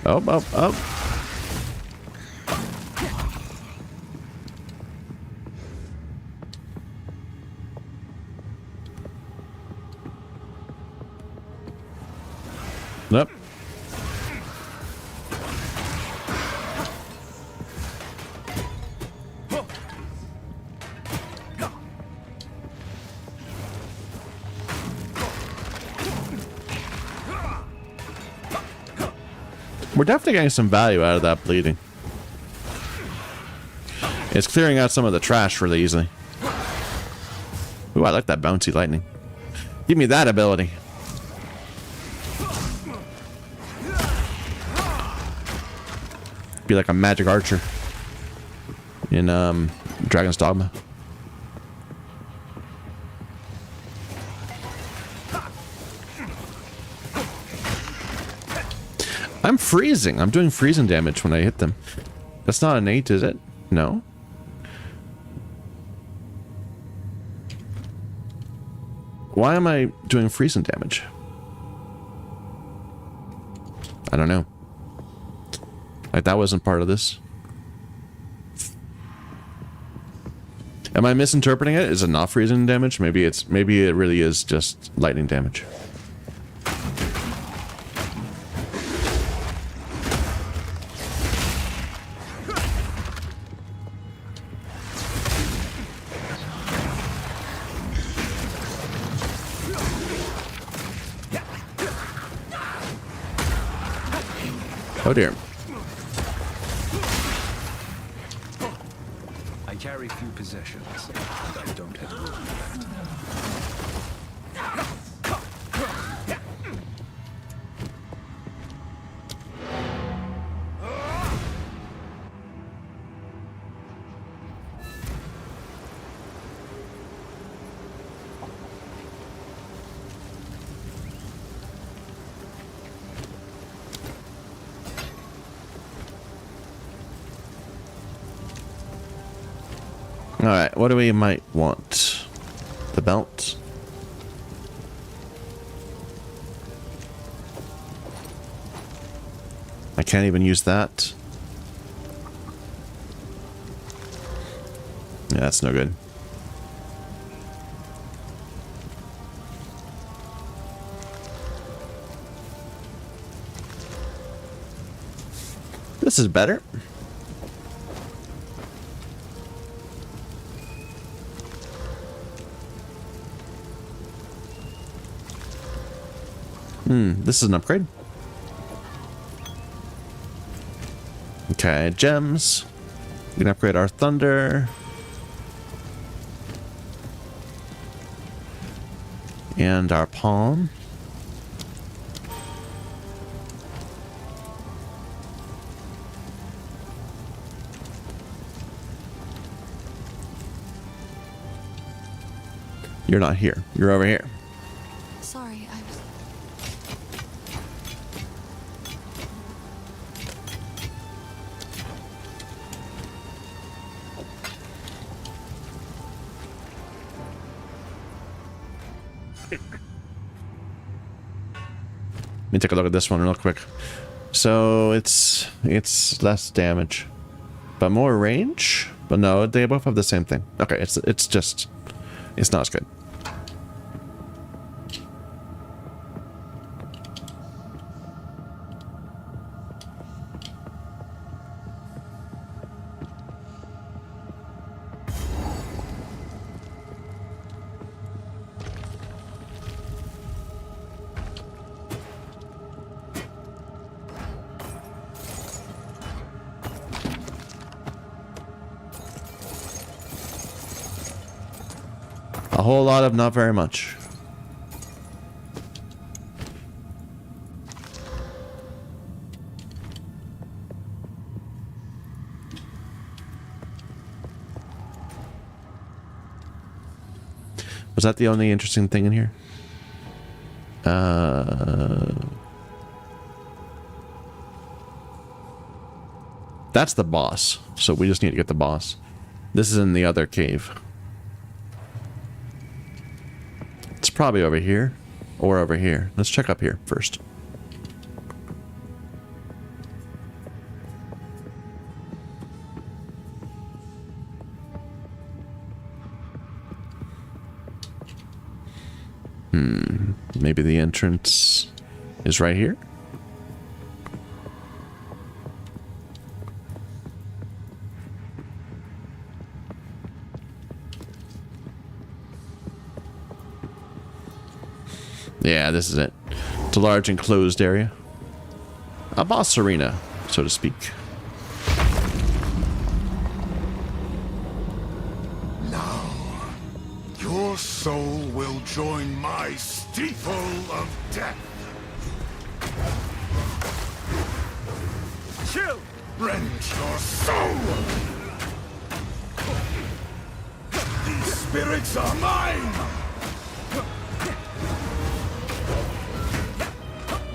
Oh, oh, oh. Nope. We're definitely getting some value out of that bleeding. It's clearing out some of the trash really easily. Ooh, I like that bouncy lightning. Give me that ability. Be like a magic archer in Dragon's Dogma. I'm freezing. I'm doing freezing damage when I hit them. That's not innate, is it? No. Why am I doing freezing damage? I don't know. Like, that wasn't part of this. Am I misinterpreting it? Is it not freezing damage? Maybe it really is just lightning damage. Oh dear. I carry few possessions, and I don't have room for that. Alright, what do we might want? The belt? I can't even use that. Yeah, that's no good. This is better. This is an upgrade. Okay, gems. We can upgrade our thunder. And our palm. You're not here. You're over here. Sorry, I was... Let me take a look at this one real quick. So it's less damage, but more range. But no, they both have the same thing. Okay, it's not as good. A whole lot of not very much. Was that the only interesting thing in here? That's the boss. So we just need to get the boss. This is in the other cave. It's probably over here or over here. Let's check up here first. Maybe the entrance is right here? Yeah, this is it. It's a large enclosed area. A boss arena, so to speak. Now, your soul will join my steeple of death. Chill! Rend your soul! These spirits are mine!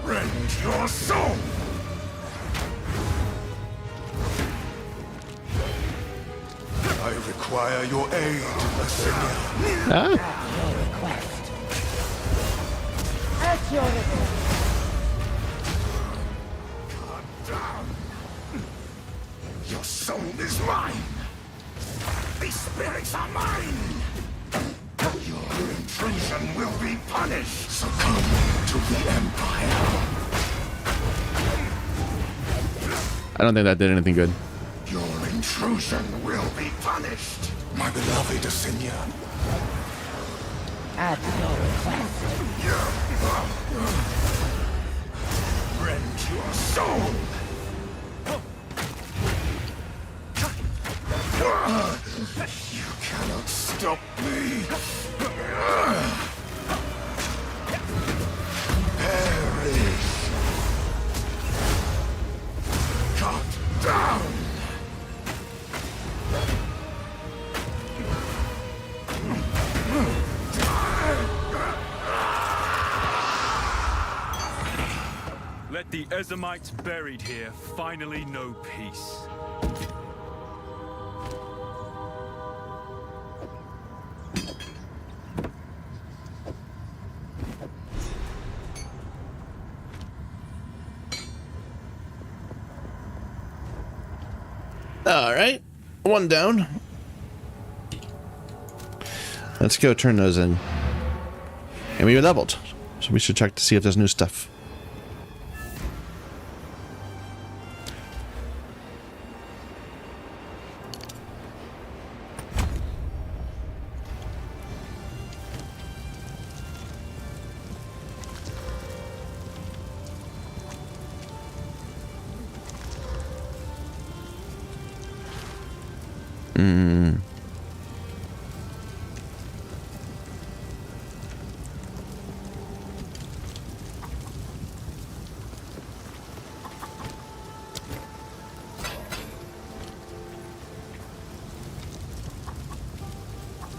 Rend your soul! I require your aid, Assyria. Ah. Your request. At your request. Calm down. Your soul is mine. These spirits are mine. Your intrusion will be punished. Succumb to the Empire. I don't think that did anything good. Your intrusion will be punished. My beloved Assyria. At your request. Rend your soul. You cannot stop me. Perish. Cut down. Let the Ezamites buried here finally know peace. All right, one down. Let's go turn those in. And we leveled, so we should check to see if there's new stuff.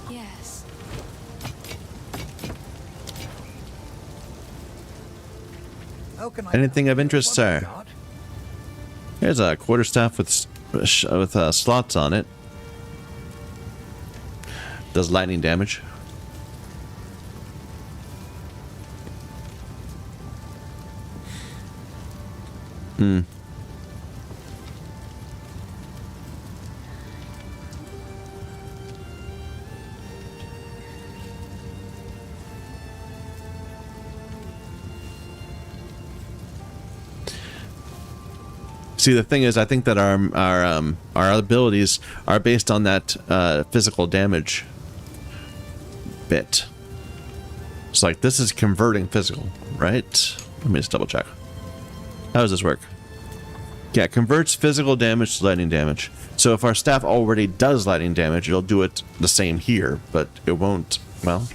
Yes. How can I Anything help? of interest, What have sir? you got? Here's a quarterstaff with slots on it. Does lightning damage. See, the thing is, I think that our abilities are based on that physical damage bit. It's like this is converting physical, right? Let me just double check. How does this work? Yeah, it converts physical damage to lightning damage. So if our staff already does lightning damage, it'll do it the same here, but it won't. Well,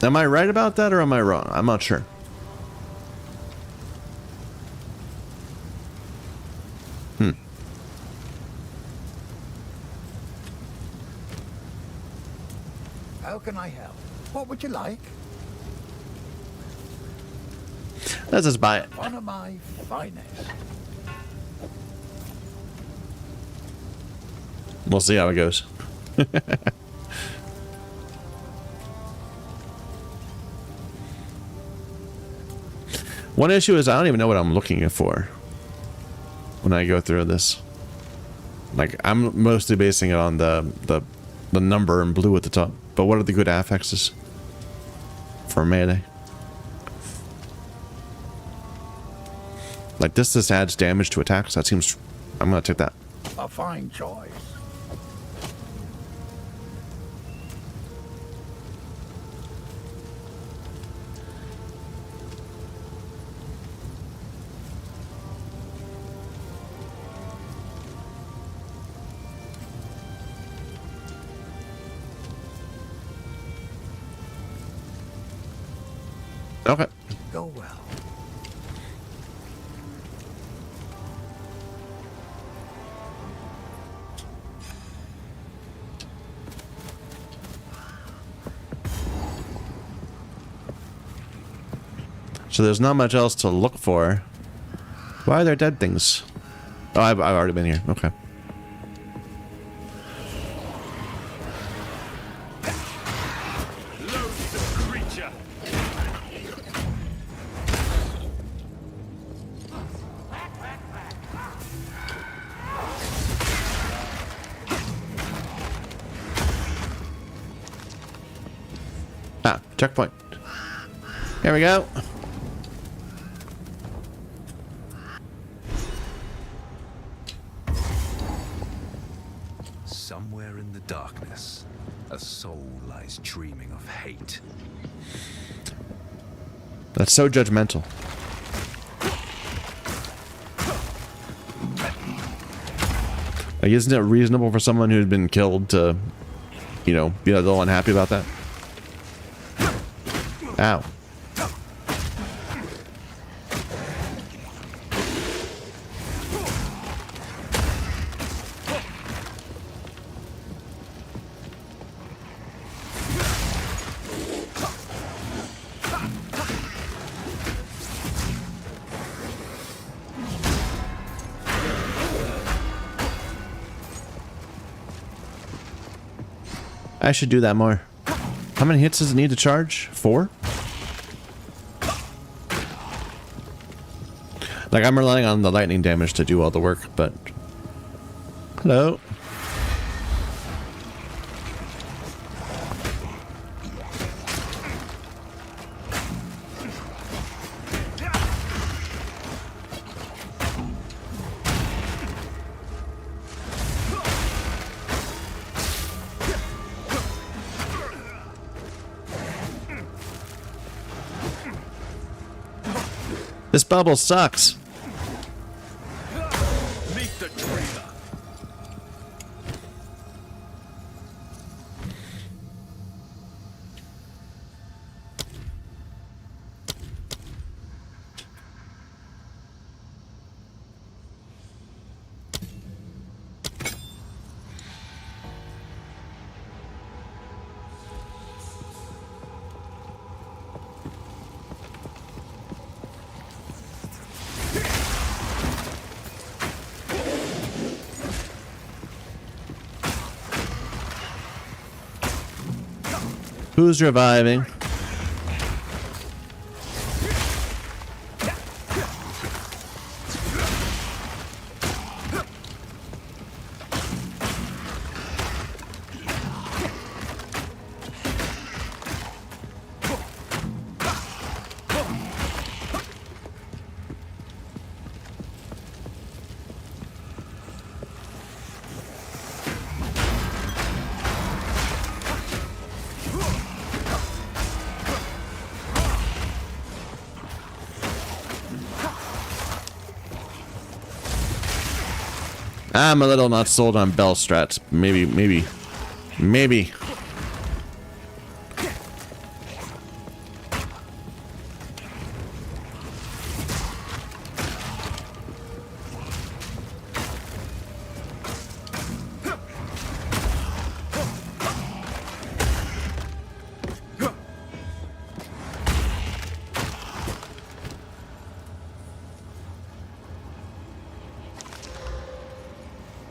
am I right about that or am I wrong? I'm not sure. How can I help? What would you like? Let's just buy it. One of my finest. We'll see how it goes. One issue is I don't even know what I'm looking for when I go through this. Like, I'm mostly basing it on the the number in blue at the top. But what are the good affixes for melee? Like this adds damage to attacks. That seems... I'm gonna take that. A fine choice. Okay. Go well. So there's not much else to look for. Why are there dead things? Oh, I've already been here. Okay. Loathsome creature. Ah, checkpoint. Here we go. Somewhere in the darkness, a soul lies dreaming of hate. That's so judgmental. Like, isn't it reasonable for someone who's been killed to, you know, be a little unhappy about that? Ow. I should do that more. How many hits does it need to charge? 4? Like, I'm relying on the lightning damage to do all the work, but... Hello. This bubble sucks. Meet the dreamer. Who's reviving? I'm a little not sold on bell strats. Maybe.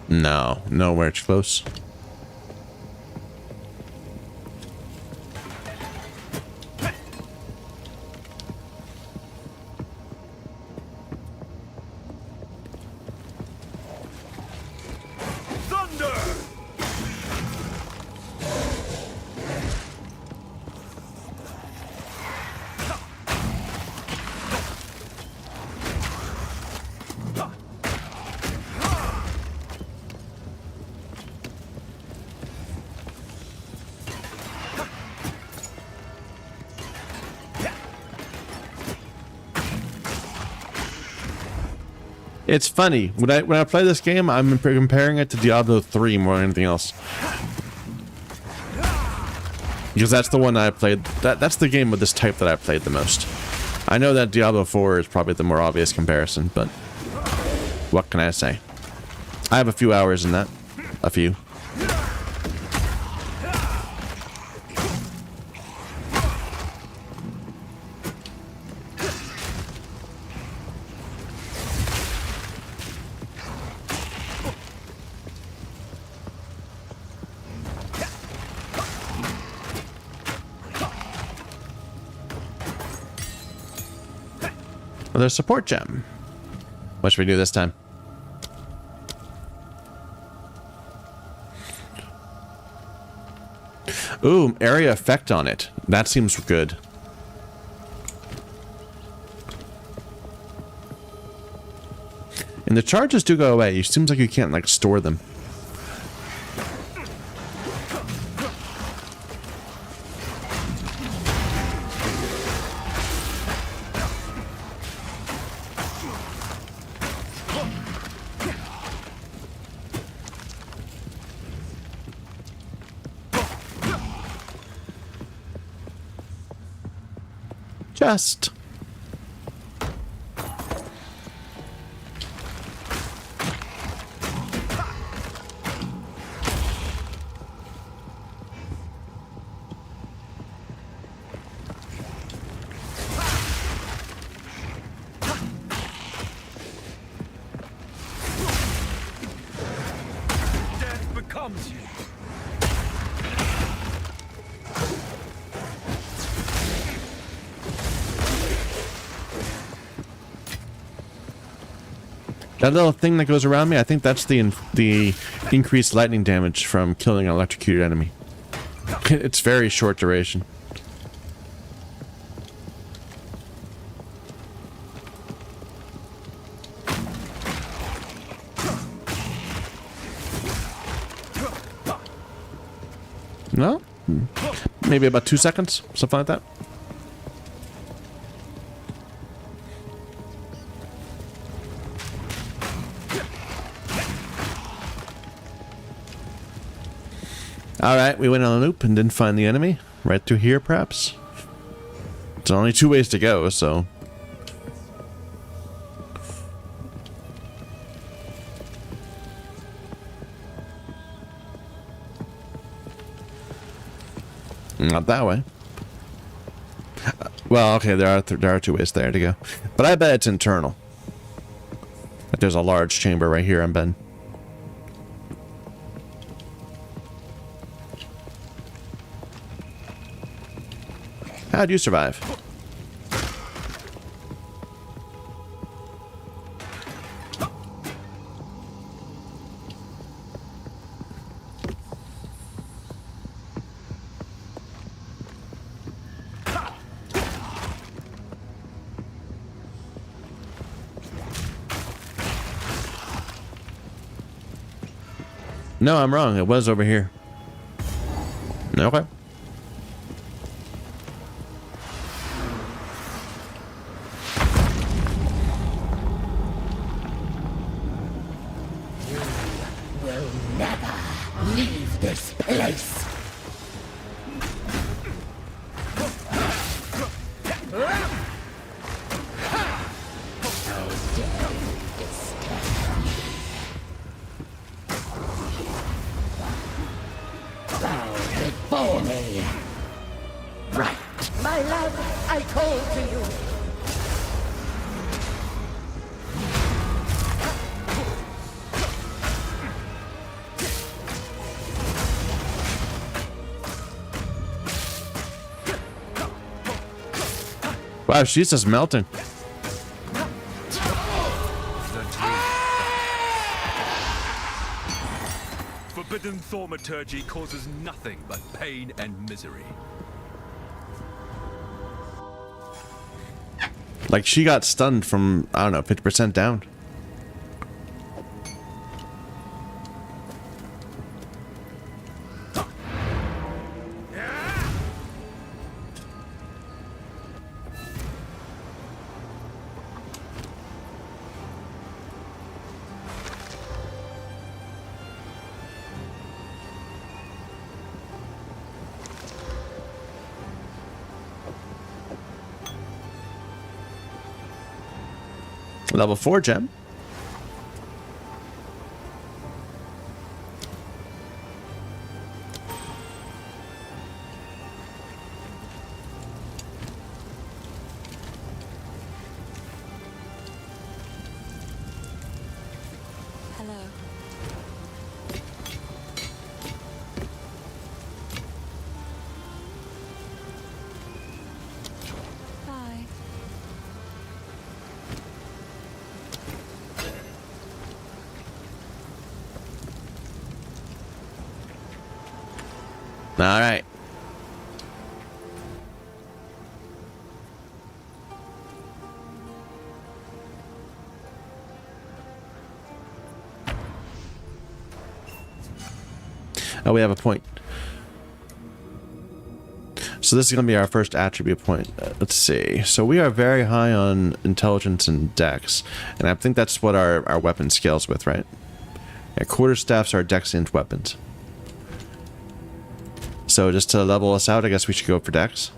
No, nowhere close. It's funny when I play this game, I'm comparing it to Diablo 3 more than anything else, because that's the one I played. That's the game of this type that I played the most. I know that Diablo 4 is probably the more obvious comparison, but what can I say? I have a few hours in that, a few. Another support gem. What should we do this time? Ooh, area effect on it. That seems good. And the charges do go away. It seems like you can't, like, store them. Just. Death becomes you. That little thing that goes around me, I think that's the increased lightning damage from killing an electrocuted enemy. It's very short duration. No? Maybe about 2 seconds, something like that. Alright, we went on a loop and didn't find the enemy. Right through here, perhaps? It's only 2 ways to go, so... Not that way. Well, okay, there are 2 ways there to go. But I bet it's internal. Like there's a large chamber right here, I'm betting. How'd you survive? No, I'm wrong. It was over here. Okay. Leave this place. Bow before me. Right. My love, I call to you. Wow, she's just melting. Forbidden thaumaturgy causes nothing but pain and misery. Like, she got stunned from, I don't know, 50% down. Level 4 gem. Hello. Bye. All right. Oh, we have a point. So this is going to be our first attribute point. Let's see. So we are very high on intelligence and dex. And I think that's what our weapon scales with, right? Yeah, quarterstaffs are dex-int weapons. So just to level us out, I guess we should go for dex.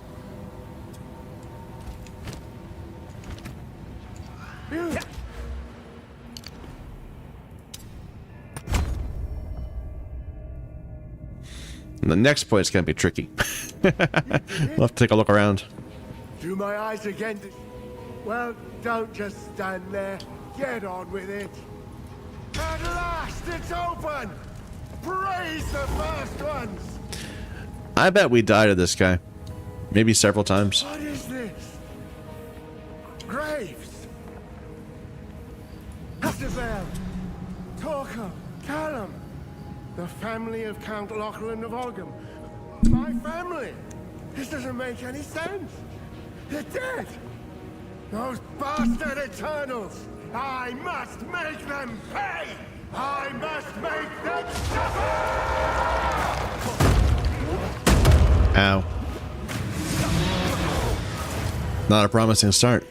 And the next point is going to be tricky. We'll have to take a look around. Do my eyes again? Well, don't just stand there. Get on with it. At last, it's open! Praise the first ones! I bet we died to this guy. Maybe several times. What is this? Graves! Isabel! Torquil! Callum! The family of Count Lachlan of Olgam. My family! This doesn't make any sense! They're dead! Those bastard Eternals! I must make them pay! I must make them suffer! Ow. Not a promising start.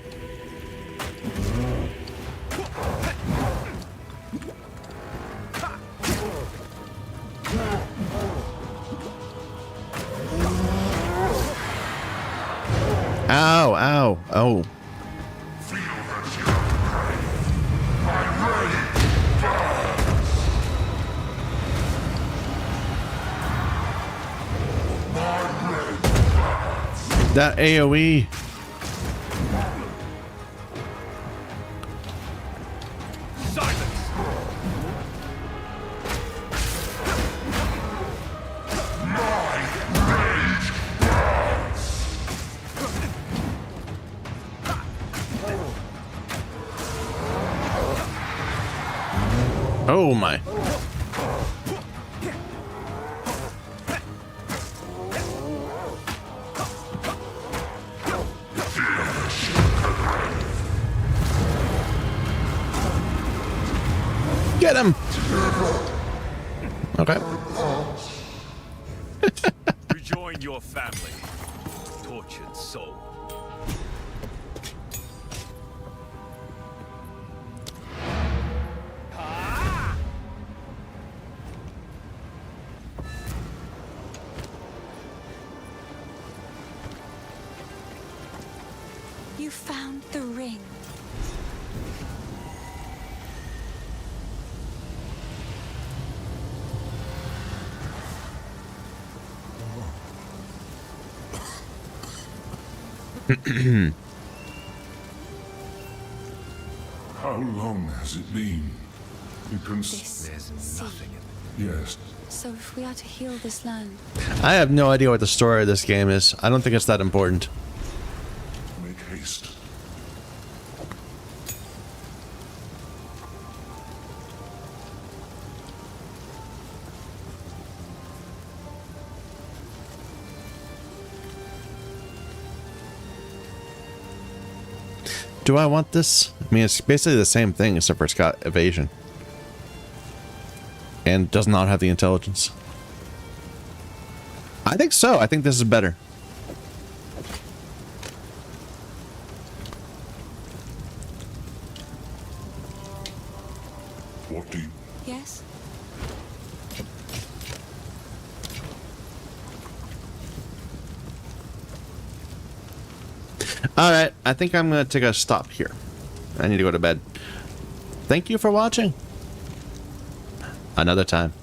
Ow, ow, oh. That AoE. Oh my. Get him. Okay. Rejoin your family, tortured soul. You found the ring. How long has it been? You can This There's sea. nothing in yes. So if we are to heal this land, I have no idea what the story of this game is. I don't think it's that important. Make haste. Do I want this? I mean, it's basically the same thing except for it's got evasion. And does not have the intelligence. I think so. I think this is better. What do you... yes? All right. I think I'm going to take a stop here. I need to go to bed. Thank you for watching. Another time.